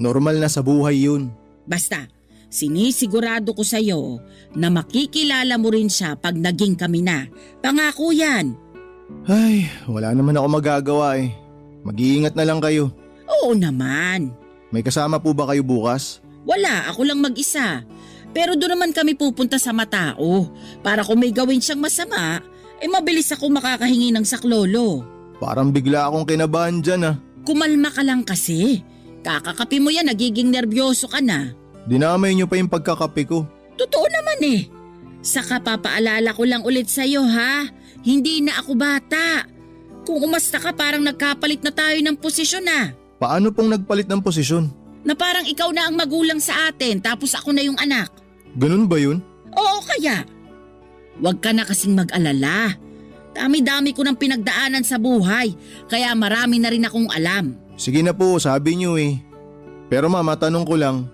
Normal na sa buhay yun. Basta, sinisigurado ko sa'yo na makikilala mo rin siya pag naging kami na. Pangako yan. Ay, wala naman ako magagawa Mag-iingat na lang kayo. Oo naman. May kasama po ba kayo bukas? Wala, ako lang mag-isa. Pero doon naman kami pupunta sa matao. Para kung may gawin siyang masama, mabilis ako makakahingi ng saklolo. Parang bigla akong kinabahan dyan Kumalma ka lang kasi. Kakakapi mo yan, nagiging nerbyoso ka na. Dinamay niyo pa yung pagkakape ko. Totoo naman Saka papaalala ko lang ulit sa'yo ha. Hindi na ako bata. Kung umasta ka parang nagkapalit na tayo ng posisyon na. Paano pong nagpalit ng posisyon? Na parang ikaw na ang magulang sa atin tapos ako na yung anak. Ganun ba yun? Oo kaya. Huwag ka na kasing mag-alala. Dami-dami ko ng pinagdaanan sa buhay kaya marami na rin akong alam. Sige na po, sabi niyo Pero mama, tanong ko lang,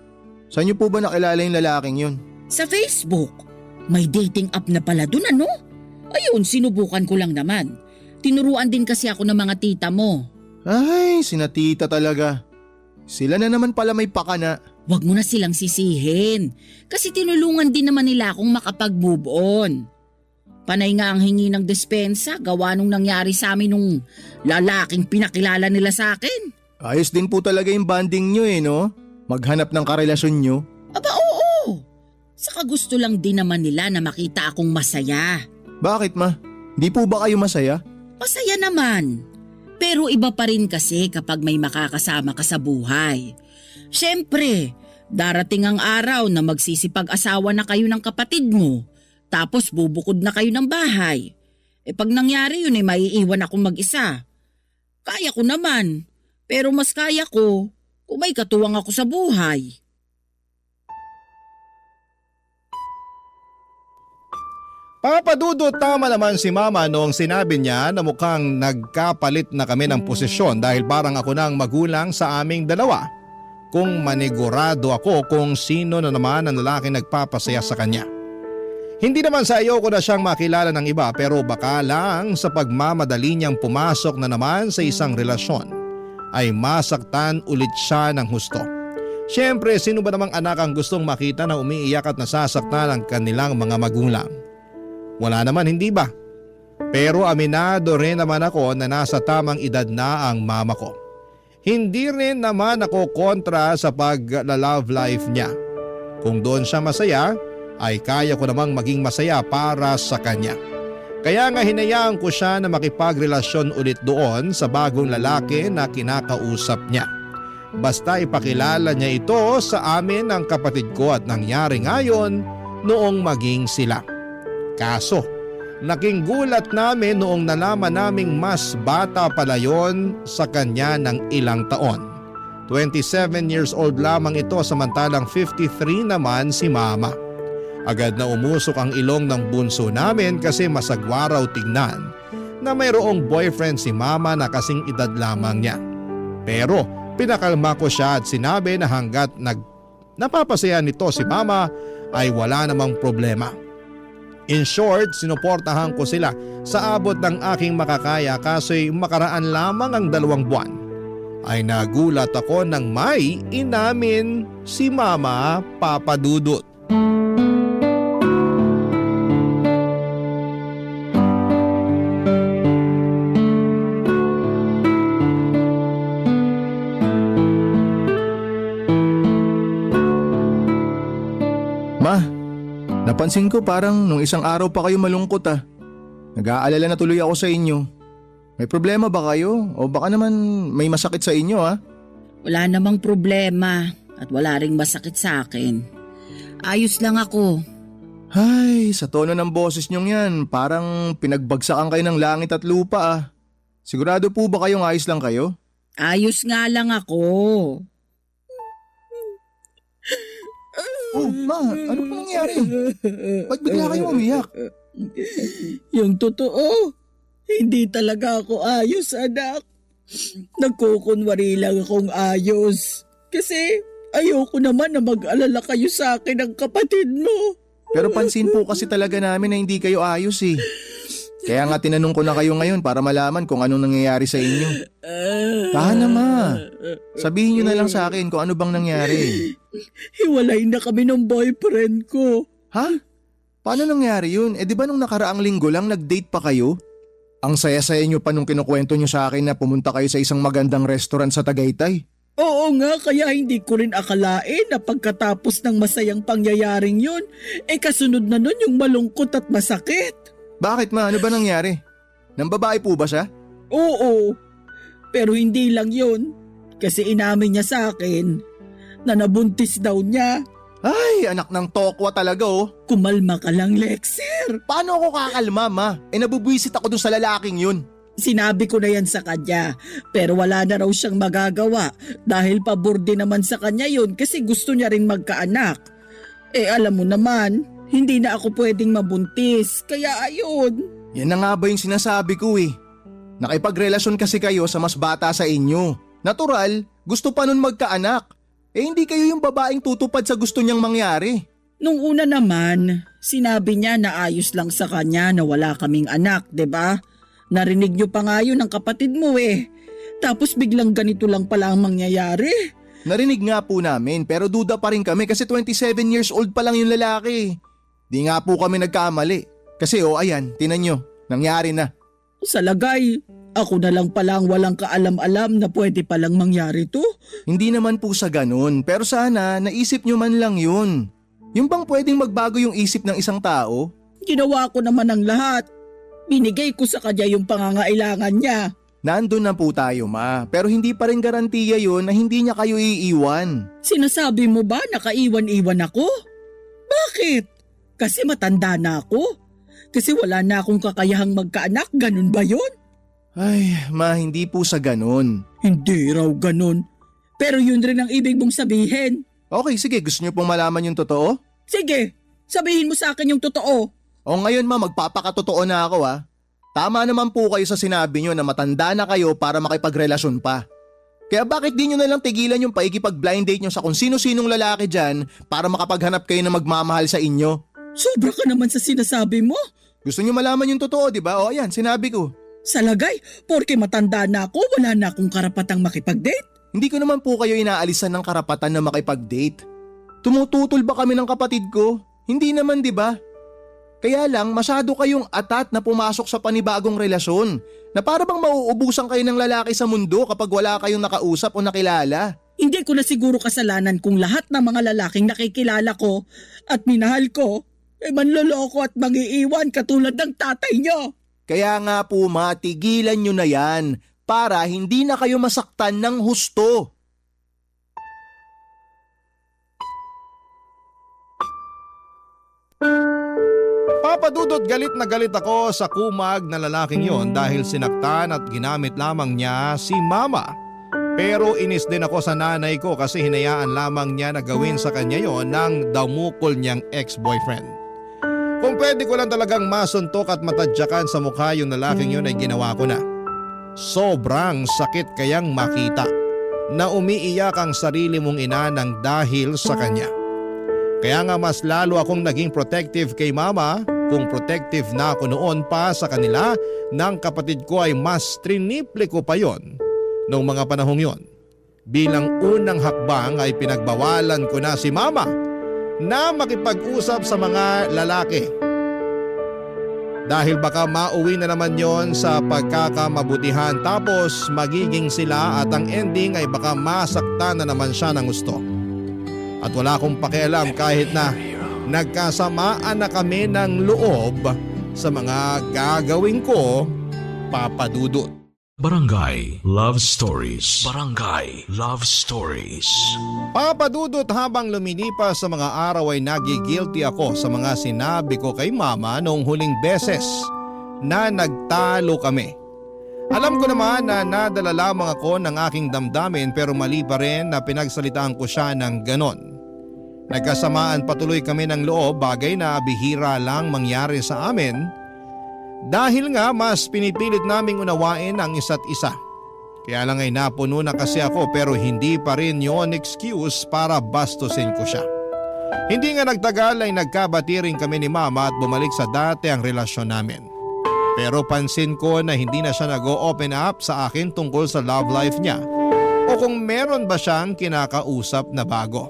saan niyo po ba nakilala yung lalaking yun? Sa Facebook. May dating app na pala dun ano? Ayun, sinubukan ko lang naman. Tinuruan din kasi ako ng mga tita mo. Ay, sina tita talaga. Sila na naman pala may pakana. Huwag mo na silang sisihin. Kasi tinulungan din naman nila akong makapag-move on. Panay nga ang hingi ng despensa, gawa nung nangyari sa amin nung lalaking pinakilala nila sa akin. Ayos din po talaga yung bonding nyo no? Maghanap ng karelasyon nyo. Aba oo. Saka gusto lang din naman nila na makita akong masaya. Bakit ma? Di po ba kayo masaya? Masaya naman. Pero iba pa rin kasi kapag may makakasama ka sa buhay. Siyempre, darating ang araw na magsisipag-asawa na kayo ng kapatid mo. Tapos bubukod na kayo ng bahay. Pag nangyari yun maiiwan akong mag-isa. Kaya ko naman. Pero mas kaya ko kung may katuwang ako sa buhay. Papadudot, tama naman si Mama noong sinabi niya na mukhang nagkapalit na kami ng posisyon dahil parang ako na ang magulang sa aming dalawa. Kung manigurado ako kung sino na naman ang lalaki nagpapasaya sa kanya. Hindi naman sa ayoko na siyang makilala ng iba pero baka lang sa pagmamadali niyang pumasok na naman sa isang relasyon ay masaktan ulit siya ng husto. Siyempre, sino ba namang anak ang gustong makita na umiiyak at nasasaktan ang kanilang mga magulang? Wala naman, hindi ba? Pero aminado rin naman ako na nasa tamang edad na ang mama ko. Hindi rin naman ako kontra sa pag-love life niya. Kung doon siya masaya, ay kaya ko namang maging masaya para sa kanya. Kaya nga hinayaan ko siya na makipagrelasyon ulit doon sa bagong lalaki na kinakausap niya. Basta ipakilala niya ito sa amin ng kapatid ko at nangyari ngayon noong maging sila. Kaso, naking gulat namin noong nalaman naming mas bata pala yon sa kanya ng ilang taon. 27 years old lamang ito samantalang 53 naman si Mama. Agad na umusok ang ilong ng bunso namin kasi masagwa raw tignan na mayroong boyfriend si Mama na kasing edad lamang niya. Pero pinakalma ko siya at sinabi na hanggat napapasaya nito si mama ay wala namang problema. In short, sinuportahan ko sila sa abot ng aking makakaya kaso'y makaraan lamang ang 2 buwan. Ay nagulat ako nang may inamin si Mama Papa Dudut. Ma, napansin ko parang nung isang araw pa kayo malungkot ah. Nag-aalala na tuloy ako sa inyo. May problema ba kayo? O baka naman may masakit sa inyo ah? Wala namang problema at wala ring masakit sa akin. Ayos lang ako. Ay, sa tono ng boses niyong yan, parang pinagbagsakan kayo ng langit at lupa ah. Sigurado po ba kayong ayos lang kayo? Ayos nga lang ako. Oh, ma, ano po nangyari? Ba't bigla kayong umiyak? Yung totoo, hindi talaga ako ayos, anak. Nagkukunwari lang akong ayos. Kasi ayoko naman na mag-alala kayo sa akin ng kapatid mo. Pero pansin po kasi talaga namin na hindi kayo ayos eh. Kaya nga tinanong ko na kayo ngayon para malaman kung anong nangyayari sa inyo. Tahan na ma. Sabihin nyo na lang sa akin kung ano bang nangyari. Hiwalay na kami ng boyfriend ko. Ha? Paano nangyari yun? Eh di ba nung nakaraang linggo lang nag-date pa kayo? Ang saya-saya nyo pa nung kinukwento nyo sa akin na pumunta kayo sa isang magandang restaurant sa Tagaytay. Oo nga, kaya hindi ko rin akalain na pagkatapos ng masayang pangyayaring yun, kasunod na nun yung malungkot at masakit. Bakit ma? Ano ba nangyari? Nang babae po ba siya? Oo, pero hindi lang yun. Kasi inamin niya sa akin na nabuntis daw niya. Ay, anak ng tokwa talaga oh. Kumalma ka lang, Lexer. Paano ako kakalma ma? Nabubwisit ako dun sa lalaking yun. Sinabi ko na yan sa kanya, pero wala na raw siyang magagawa dahil pabor din naman sa kanya yun kasi gusto niya rin magkaanak. Alam mo naman, hindi na ako pwedeng mabuntis, kaya ayun. Yan na nga ba yung sinasabi ko eh. Nakipagrelasyon kasi kayo sa mas bata sa inyo. Natural, gusto pa nun magkaanak. Hindi kayo yung babaeng tutupad sa gusto niyang mangyari. Nung una naman, sinabi niya na ayos lang sa kanya na wala kaming anak, 'di ba? Narinig niyo pa nga yun ng kapatid mo eh. Tapos biglang ganito lang pala ang mangyayari. Narinig nga po namin pero duda pa rin kami kasi 27 years old pa lang yung lalaki. Di nga po kami nagkamali. Kasi ayan, tinan nyo, nangyari na. Sa lagay, ako na lang palang walang kaalam-alam na pwede palang mangyari to. Hindi naman po sa ganun, pero sana naisip nyo man lang yun. Yung bang pwedeng magbago yung isip ng isang tao? Ginawa ko naman ang lahat. Binigay ko sa kanya yung pangangailangan niya. Nandun na po tayo ma, pero hindi pa rin garantiya yun na hindi niya kayo iiwan. Sinasabi mo ba nakaiwan-iwan ako? Bakit? Kasi matanda na ako? Kasi wala na akong kakayahang magkaanak, ganun ba yun? Ay, ma, hindi po sa ganun. Hindi raw ganun. Pero yun rin ang ibig mong sabihin. Okay, sige, gusto niyo pong malaman yung totoo? Sige, sabihin mo sa akin yung totoo. O ngayon ma, magpapakatotoo na ako ha. Tama naman po kayo sa sinabi nyo na matanda na kayo para makipagrelasyon pa. Kaya bakit di nyo nalang tigilan yung paikipag-blind date nyo sa kung sino-sinong lalaki dyan para makapaghanap kayo na magmamahal sa inyo? Sobra ka naman sa sinasabi mo. Gusto nyo malaman yung totoo, di ba? O ayan, sinabi ko. Sa lagay, porke matanda na ako, wala na akong karapatang makipag-date. Hindi ko naman po kayo inaalisan ng karapatan na makipag-date. Tumututol ba kami ng kapatid ko? Hindi naman, di ba? Kaya lang masyado kayong atat na pumasok sa panibagong relasyon na para bang mauubusan kayo ng lalaki sa mundo kapag wala kayong nakausap o nakilala. Hindi ko na siguro kasalanan kung lahat ng mga lalaking nakikilala ko at minahal ko manloloko at mangiiwan katulad ng tatay nyo. Kaya nga po matigilan nyo na yan para hindi na kayo masaktan ng husto. Papadudot galit na galit ako sa kumag na lalaking yon dahil sinaktan at ginamit lamang niya si mama. Pero inis din ako sa nanay ko kasi hinayaan lamang niya na gawin sa kanya yon ng damukol niyang ex-boyfriend. Kung pwede ko lang talagang masuntok at matadyakan sa mukha yung lalaking yon ay ginawa ko na. Sobrang sakit kayang makita. na umiiyak ang sarili mong ina ng dahil sa kanya. Kaya nga mas lalo akong naging protective kay mama. Kung protective na ako noon pa sa kanila ng kapatid ko ay mas triniple ko pa yon noong mga panahong yon. Bilang unang hakbang ay pinagbawalan ko na si mama na makipag-usap sa mga lalaki. Dahil baka mauwi na naman yon sa pagkakamabutihan tapos magiging sila at ang ending ay baka masaktan na naman siya ng gusto. At wala akong pakialam kahit na nagkasamaan na kami ng loob sa mga gagawin ko, Papa Dudut. Barangay Love Stories. Barangay Love Stories. Papa Dudut, habang lumilipas sa mga araw ay nagigilty ako sa mga sinabi ko kay mama noong huling beses na nagtalo kami. Alam ko naman na nadala lamang ako ng aking damdamin pero mali pa rin na pinagsalitaan ko siya ng ganon. Nagkasamaan patuloy kami ng loob, bagay na bihira lang mangyari sa amin. Dahil nga mas pinipilit naming unawain ang isa't isa. Kaya lang ay napuno na kasi ako pero hindi pa rin yon excuse para bastusin ko siya. Hindi nga nagtagal ay nagkabati rin kami ni mama at bumalik sa dati ang relasyon namin. Pero pansin ko na hindi na siya nag-open up sa akin tungkol sa love life niya o kung meron ba siyang kinakausap na bago.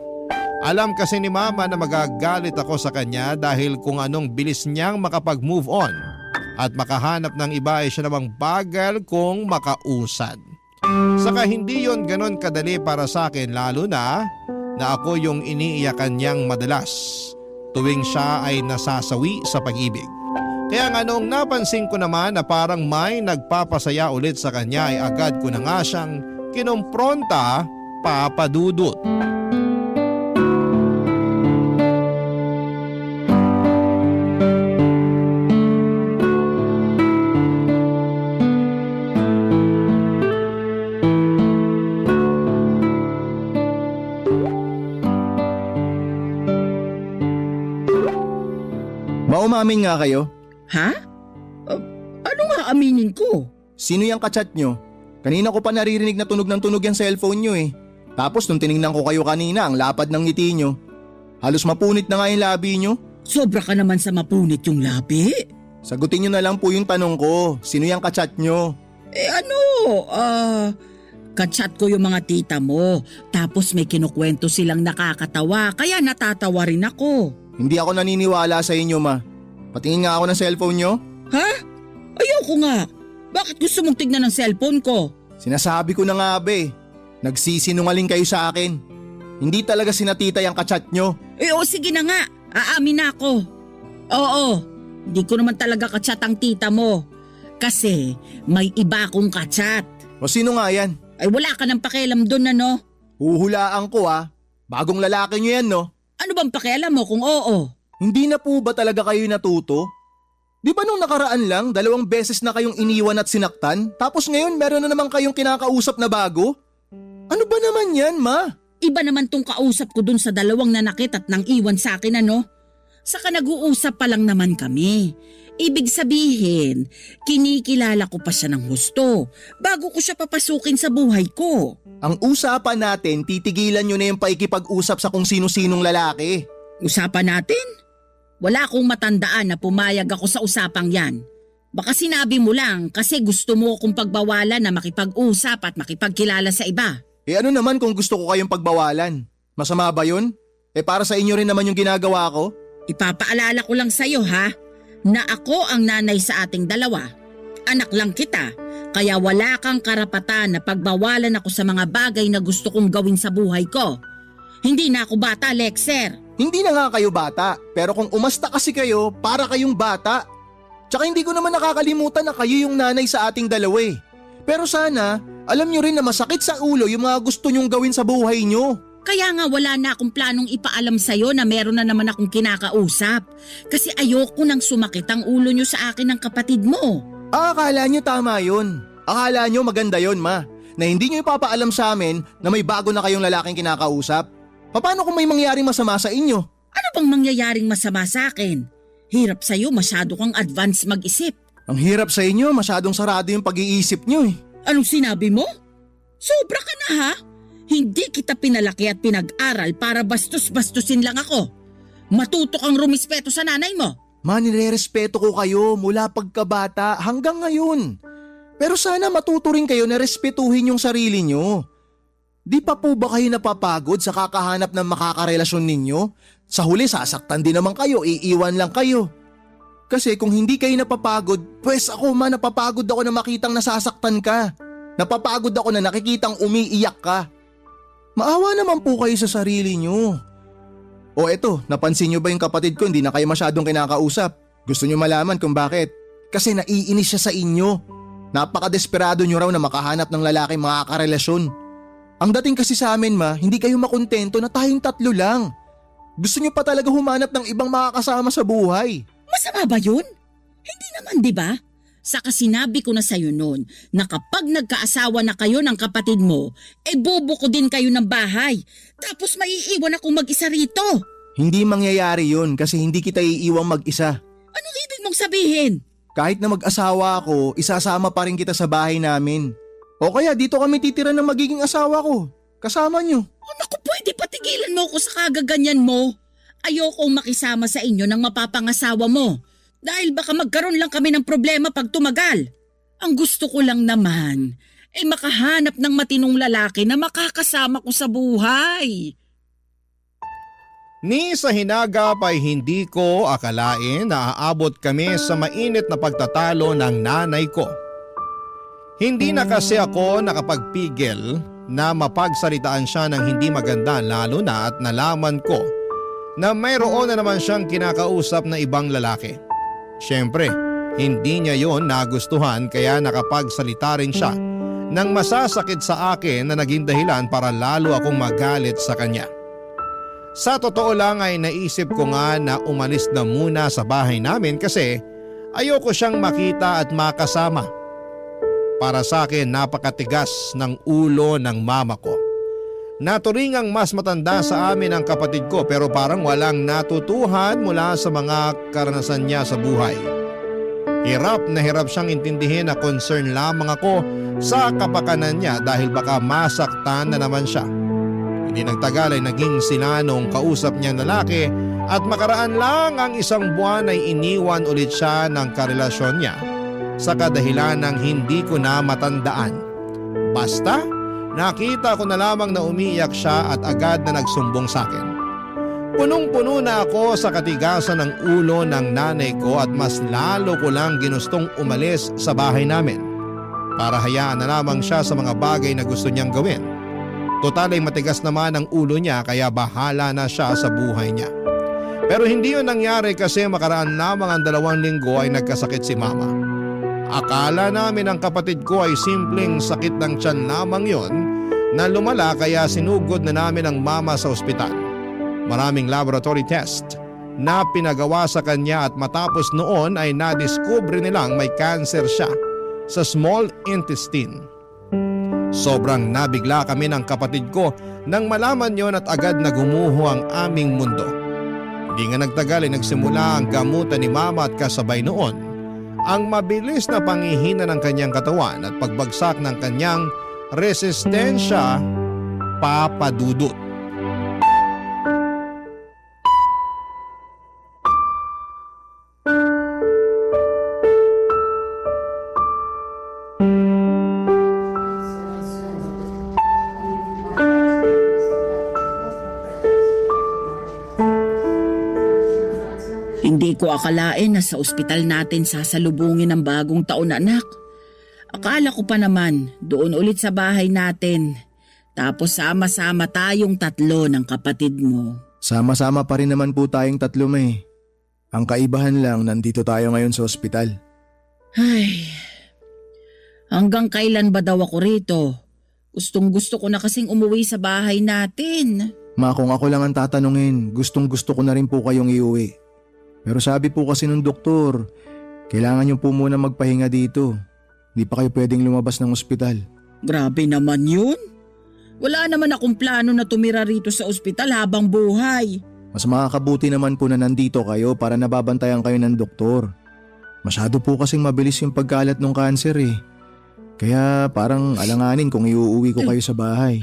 Alam kasi ni mama na magagalit ako sa kanya dahil kung anong bilis niyang makapag-move on. At makahanap ng iba ay siya namang bagal kong makausad. Saka hindi yon ganon kadali para sa akin lalo na ako yung iniiyakan niyang madalas tuwing siya ay nasasawi sa pag-ibig. Kaya nga noong napansin ko naman na parang may nagpapasaya ulit sa kanya ay agad ko na nga siyang kinumpronta, Papa Dudut. Maumamin nga kayo. Ha? Ano nga aminin ko? Sino yung kachat nyo? Kanina ko pa naririnig na tunog ng tunog yung cellphone nyo eh. Tapos nung tinignan ko kayo kanina, ang lapad ng ngiti nyo. Halos mapunit na nga yung labi nyo. Sobra ka naman sa mapunit yung labi. Sagutin nyo na lang po yung tanong ko. Sino yung kachat nyo? Kachat ko yung mga tita mo. Tapos may kinukwento silang nakakatawa, kaya natatawa rin ako. Hindi ako naniniwala sa inyo, ma. Patingin nga ako ng cellphone nyo. Ha? Ayoko nga. Bakit gusto mong tignan ng cellphone ko? Sinasabi ko na nga, be. Nagsisinungaling kayo sa akin. Hindi talaga sina tita yung kachat nyo. Sige na nga. Aamin na ako. Oo, hindi ko naman talaga kachat ang tita mo. Kasi may iba akong kachat. O sino nga yan? Ay wala ka nang pakialam doon ano? Huhulaan ko ah. Bagong lalaki nyo yan no? Ano bang pakialam mo kung oo? Hindi na po ba talaga kayo natuto? Di ba nung nakaraan lang, 2 beses na kayong iniwan at sinaktan? Tapos ngayon meron na naman kayong kinakausap na bago? Ano ba naman yan, ma? Iba naman tong kausap ko dun sa 2 nanakit at nang iwan sa akin ano? Saka nag-uusap pa lang naman kami. Ibig sabihin, kinikilala ko pa siya ng husto bago ko siya papasukin sa buhay ko. Ang usapan natin, titigilan nyo na yung paikipag-usap sa kung sino-sinong lalaki. Usapan natin? Wala akong matandaan na pumayag ako sa usapang yan. Baka sinabi mo lang kasi gusto mo akong pagbawalan na makipag-usap at makipagkilala sa iba. Ano naman kung gusto ko kayong pagbawalan? Masama ba yun? Para sa inyo rin naman yung ginagawa ko? Ipapaalala ko lang sa'yo ha, na ako ang nanay sa ating 2. Anak lang kita, kaya wala kang karapatan na pagbawalan ako sa mga bagay na gusto kong gawin sa buhay ko. Hindi na ako bata, Lexer. Hindi na nga kayo bata, pero kung umasta kasi kayo, para kayong bata. Tsaka hindi ko naman nakakalimutan na kayo yung nanay sa ating 2 eh. Pero sana, alam nyo rin na masakit sa ulo yung mga gusto nyong gawin sa buhay nyo. Kaya nga wala na akong planong ipaalam sa'yo na meron na naman akong kinakausap. Kasi ayoko nang sumakit ang ulo nyo sa akin ng kapatid mo. Akala nyo tama yun. Akala nyo maganda yun, ma. Na hindi nyo ipapaalam sa amin na may bago na kayong lalaking kinakausap. Paano kung may mangyaring masama sa inyo? Ano bang mangyayaring masama sa akin? Hirap sa'yo, masyado kang advance mag-isip. Ang hirap sa inyo, masyadong sarado yung pag-iisip nyo eh. Anong sinabi mo? Sobra ka na ha? Hindi kita pinalaki at pinag-aral para bastos-bastusin lang ako. Matuto kang rumispeto sa nanay mo. Ma, nire-respeto ko kayo mula pagkabata hanggang ngayon. Pero sana matuto rin kayo na respetuhin yung sarili nyo. Di pa po ba kayo napapagod sa kakahanap ng makakarelasyon ninyo? Sa huli sasaktan din naman kayo, iiwan lang kayo. Kasi kung hindi kayo napapagod, pues ako napapagod ako na makitang nasasaktan ka. Napapagod ako na nakikitang umiiyak ka. Maawa naman po kayo sa sarili nyo. O eto, napansin nyo ba yung kapatid ko hindi na kayo masyadong kinakausap? Gusto nyo malaman kung bakit? Kasi naiinis siya sa inyo. Napakadesperado nyo raw na makahanap ng lalaking makakarelasyon. Ang dating kasi sa amin hindi kayo makontento na tayong 3 lang. Gusto nyo pa talaga humanap ng ibang makakasama sa buhay. Masama ba yun? Hindi naman, di ba? Saka sinabi ko na sa'yo noon na kapag nagkaasawa na kayo ng kapatid mo, bubuko din kayo ng bahay. Tapos maiiwan akong mag-isa rito. Hindi mangyayari yun kasi hindi kita iiwang mag-isa. Anong ibig mong sabihin? Kahit na mag-asawa ako, isasama pa rin kita sa bahay namin. O kaya dito kami titira ng magiging asawa ko. Kasama nyo. O naku, pwede patigilan mo ako sa kagaganyan mo. Ayokong makisama sa inyo ng mapapangasawa mo. Dahil baka magkaroon lang kami ng problema pag tumagal. Ang gusto ko lang naman makahanap ng matinong lalaki na makakasama ko sa buhay. Ni sa hinagap ay hindi ko akalain na aabot kami sa mainit na pagtatalo ng nanay ko. Hindi na kasi ako nakapagpigil na mapagsalitaan siya ng hindi maganda lalo na at nalaman ko na mayroon na naman siyang kinakausap na ibang lalaki. Siyempre, hindi niya yon nagustuhan kaya nakapagsalita rin siya nang masasakit sa akin na naging dahilan para lalo akong magalit sa kanya. Sa totoo lang ay naisip ko nga na umalis na muna sa bahay namin kasi ayoko siyang makita at makasama. Para sa akin napakatigas ng ulo ng mama ko. Naturingang mas matanda sa amin ang kapatid ko pero parang walang natutuhan mula sa mga karanasan niya sa buhay. Hirap na hirap siyang intindihin na concern lamang ako sa kapakanan niya dahil baka masaktan na naman siya. Hindi nagtagal ay naging sinanong kausap niyang lalaki at makaraan lang ang 1 buwan ay iniwan ulit siya ng karelasyon niya. Sa kadahilan ng hindi ko na matandaan. Basta, nakita ko na lamang na umiiyak siya at agad na nagsumbong sa akin. Punong-puno na ako sa katigasan ng ulo ng nanay ko at mas lalo ko lang ginustong umalis sa bahay namin. Para hayaan na lamang siya sa mga bagay na gusto niyang gawin. Total ay matigas naman ang ulo niya kaya bahala na siya sa buhay niya. Pero hindi yun nangyari kasi makaraan lamang ang 2 linggo ay nagkasakit si mama. Akala namin ang kapatid ko ay simpleng sakit ng tiyan lamang yon na lumala kaya sinugod na namin ang mama sa ospital. Maraming laboratory test na pinagawa sa kanya at matapos noon ay nadiskubre nilang may cancer siya sa small intestine. Sobrang nabigla kami ng kapatid ko nang malaman yon at agad na gumuho ang aming mundo. Hindi nga nagtagal ay nagsimula ang gamutan ni mama at kasabay noon ang mabilis na panghihina ng kanyang katawan at pagbagsak ng kanyang resistensya papadudot. Hindi ko akalain na sa ospital natin sasalubungin ang bagong taon na anak. Akala ko pa naman doon ulit sa bahay natin. Tapos sama-sama tayong 3 ng kapatid mo. Sama-sama pa rin naman po tayong 3 May. Ang kaibahan lang nandito tayo ngayon sa ospital. Ay, hanggang kailan ba daw ako rito? Gustong-gusto ko na kasing umuwi sa bahay natin. Ma, kung ako lang ang tatanungin, gustong-gusto ko na rin po kayong iuwi. Pero sabi po kasi ng doktor, kailangan niyo po muna magpahinga dito. Hindi pa kayo pwedeng lumabas ng ospital. Grabe naman yun. Wala naman akong plano na tumira rito sa ospital habang buhay. Mas makakabuti naman po na nandito kayo para nababantayan kayo ng doktor. Masyado po kasing mabilis yung pagkalat ng kanser eh. Kaya parang alanganin kung iuuwi ko kayo sa bahay.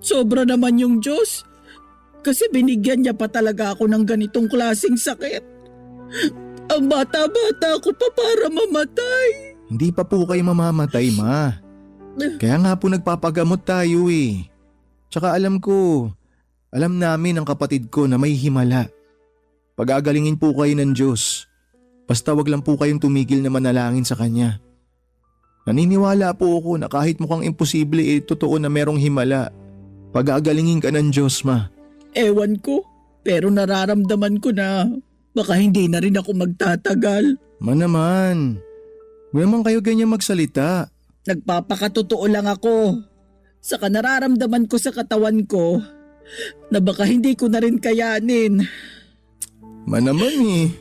Sobra naman yung Diyos. Kasi binigyan niya pa talaga ako ng ganitong klaseng sakit. Ang bata-bata ko pa para mamatay. Hindi pa po kayo mamamatay, ma. Kaya nga po nagpapagamot tayo eh. Tsaka alam namin ang kapatid ko na may himala. Pag-agalingin po kayo ng Diyos. Basta wag lang po kayong tumigil na manalangin sa Kanya. Naniniwala po ako na kahit mukhang imposible totoo na merong himala. Pag-agalingin ka ng Diyos, ma. Ewan ko, pero nararamdaman ko na baka hindi na rin ako magtatagal. Ma naman, huwag naman kayo ganyan magsalita. Nagpapakatotoo lang ako. Saka nararamdaman ko sa katawan ko na baka hindi ko na rin kayanin. Ma naman eh.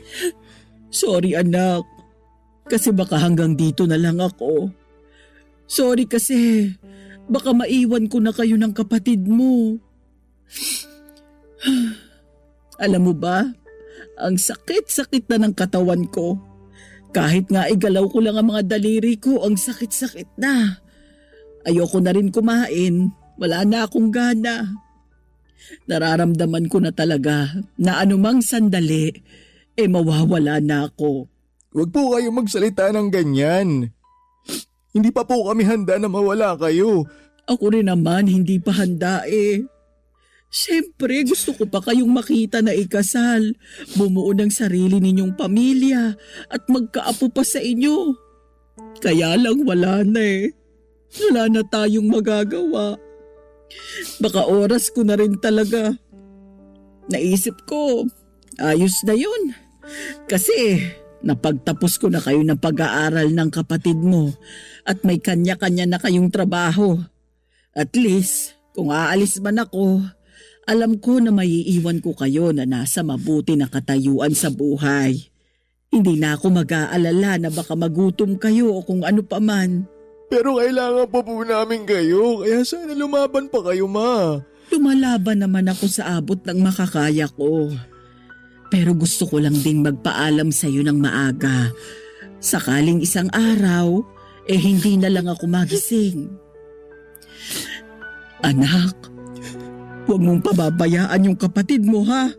Sorry anak, kasi baka hanggang dito na lang ako. Sorry kasi baka maiwan ko na kayo ng kapatid mo. Alam mo ba, ang sakit-sakit na ng katawan ko. Kahit nga igalaw ko lang ang mga daliri ko, ang sakit-sakit na. Ayoko na rin kumain, wala na akong gana. Nararamdaman ko na talaga na anumang sandali, mawawala na ako. Huwag po kayo magsalita ng ganyan. Hindi pa po kami handa na mawala kayo. Ako rin naman hindi pa handa eh. Siyempre gusto ko pa kayong makita na ikasal, bumuo ng sarili ninyong pamilya at magkaapo pa sa inyo. Kaya lang wala na eh. Wala na tayong magagawa. Baka oras ko na rin talaga. Naisip ko, ayos na yun. Kasi napagtapos ko na kayo ng pag-aaral ng kapatid mo at may kanya-kanya na kayong trabaho. At least, kung aalis man ako, alam ko na maiiwan ko kayo na nasa mabuti na katayuan sa buhay. Hindi na ako mag-aalala na baka magutom kayo o kung ano pa man. Pero kailangan pa po namin kayo, kaya sana lumaban pa kayo, ma. Lumalaban naman ako sa abot ng makakaya ko. Pero gusto ko lang ding magpaalam sa iyo ng maaga. Sakaling isang araw, hindi na lang ako magising. Anak, huwag mong pababayaan yung kapatid mo ha.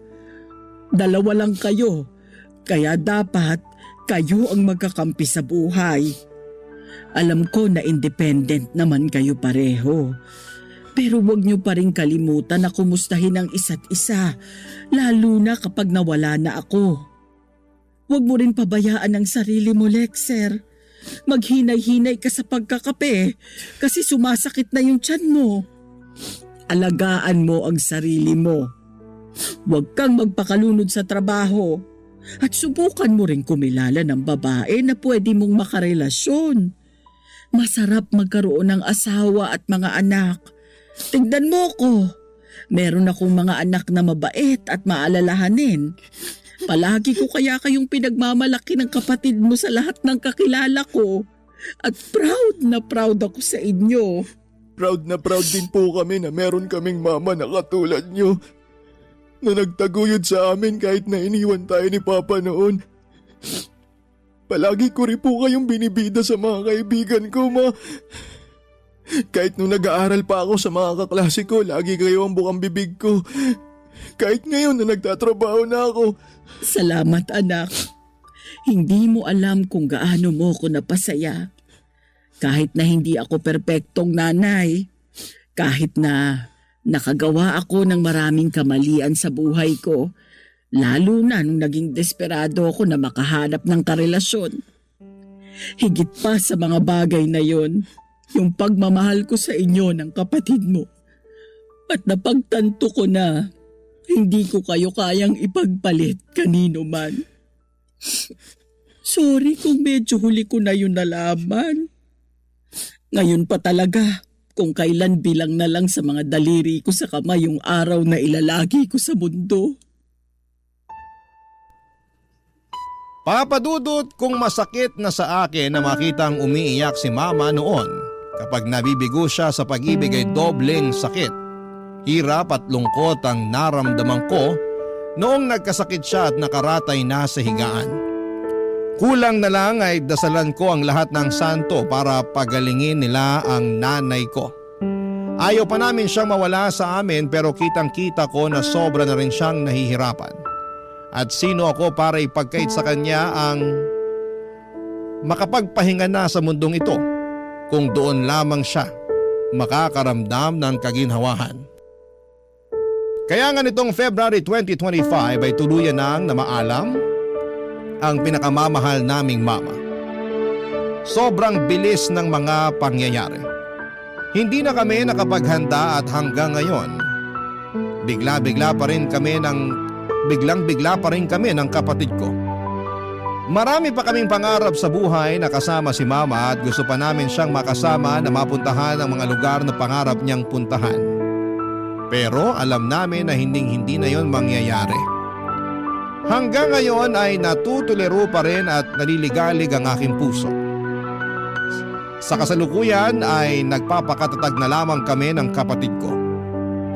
Dalawa lang kayo, kaya dapat kayo ang magkakampi sa buhay. Alam ko na independent naman kayo pareho. Pero huwag niyo pa rin kalimutan na kumustahin ang isa't isa, lalo na kapag nawala na ako. Huwag mo rin pabayaan ang sarili mo, Lexer. Maghinay-hinay ka sa pagkakape kasi sumasakit na yung tiyan mo. Alagaan mo ang sarili mo. Huwag kang magpakalunod sa trabaho. At subukan mo rin kumilala ng babae na pwede mong makarelasyon. Masarap magkaroon ng asawa at mga anak. Tingnan mo ko. Meron akong mga anak na mabait at maalalahanin. Palagi ko kaya kayong pinagmamalaki ng kapatid mo sa lahat ng kakilala ko. At proud na proud ako sa inyo. Proud na proud din po kami na meron kaming mama na katulad nyo. Na nagtaguyod sa amin kahit na iniwan tayo ni Papa noon. Palagi ko rin po kayong binibida sa mga kaibigan ko, ma. Kahit nung nag-aaral pa ako sa mga kaklase ko, lagi kayo ang bukang bibig ko. Kahit ngayon na nagtatrabaho na ako. Salamat anak. Hindi mo alam kung gaano mo ko napasaya. Kahit na hindi ako perpektong nanay, kahit na nakagawa ako ng maraming kamalian sa buhay ko, lalo na nung naging desperado ako na makahanap ng karelasyon. Higit pa sa mga bagay na yon, yung pagmamahal ko sa inyo ng kapatid mo. At napagtanto ko na hindi ko kayo kayang ipagpalit kanino man. Sorry kung medyo huli ko na yun nalaman. Ngayon pa talaga, kung kailan bilang na lang sa mga daliri ko sa kamay yung araw na ilalagi ko sa mundo. Papadudot kung masakit na sa akin na makitang umiiyak si mama noon. Kapag nabibigo siya sa pag-ibig ay dobleng sakit. Hirap at lungkot ang naramdaman ko noong nagkasakit siya at nakaratay na sa higaan. Kulang na lang ay dasalan ko ang lahat ng santo para pagalingin nila ang nanay ko. Ayaw pa namin siyang mawala sa amin pero kitang-kita ko na sobra na rin siyang nahihirapan. At sino ako para ipagkait sa kanya ang makapagpahinga na sa mundong ito kung doon lamang siya makakaramdam ng kaginhawahan. Kaya nga nitong February 2025 ay tuluyan nang namaalam ang pinakamamahal naming mama. Sobrang bilis ng mga pangyayari. Hindi na kami nakapaghanda at hanggang ngayon, biglang-bigla pa rin kami ng kapatid ko. Marami pa kaming pangarap sa buhay na kasama si mama at gusto pa namin siyang makasama na mapuntahan ang mga lugar na pangarap niyang puntahan. Pero alam namin na hindi na yon mangyayari. Hanggang ngayon ay natutuliro pa rin at naliligalig ang aking puso. Sa kasalukuyan ay nagpapakatatag na lamang kami ng kapatid ko.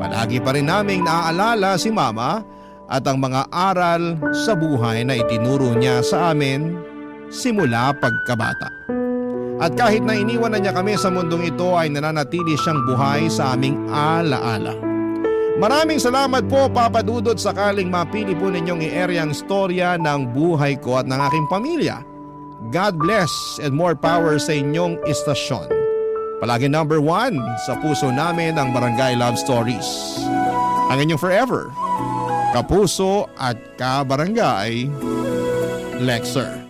Palagi pa rin naming naaalala si mama at ang mga aral sa buhay na itinuro niya sa amin simula pagkabata. At kahit na iniwan na niya kami sa mundong ito ay nananatili siyang buhay sa aming alaala. Maraming salamat po Papa Dudut sakaling mapili po ninyong i-area ang istorya ng buhay ko at ng aking pamilya. God bless and more power sa inyong istasyon. Palagi number 1 sa puso namin ang Barangay Love Stories. Ang inyong forever, kapuso at kabarangay, Lexer.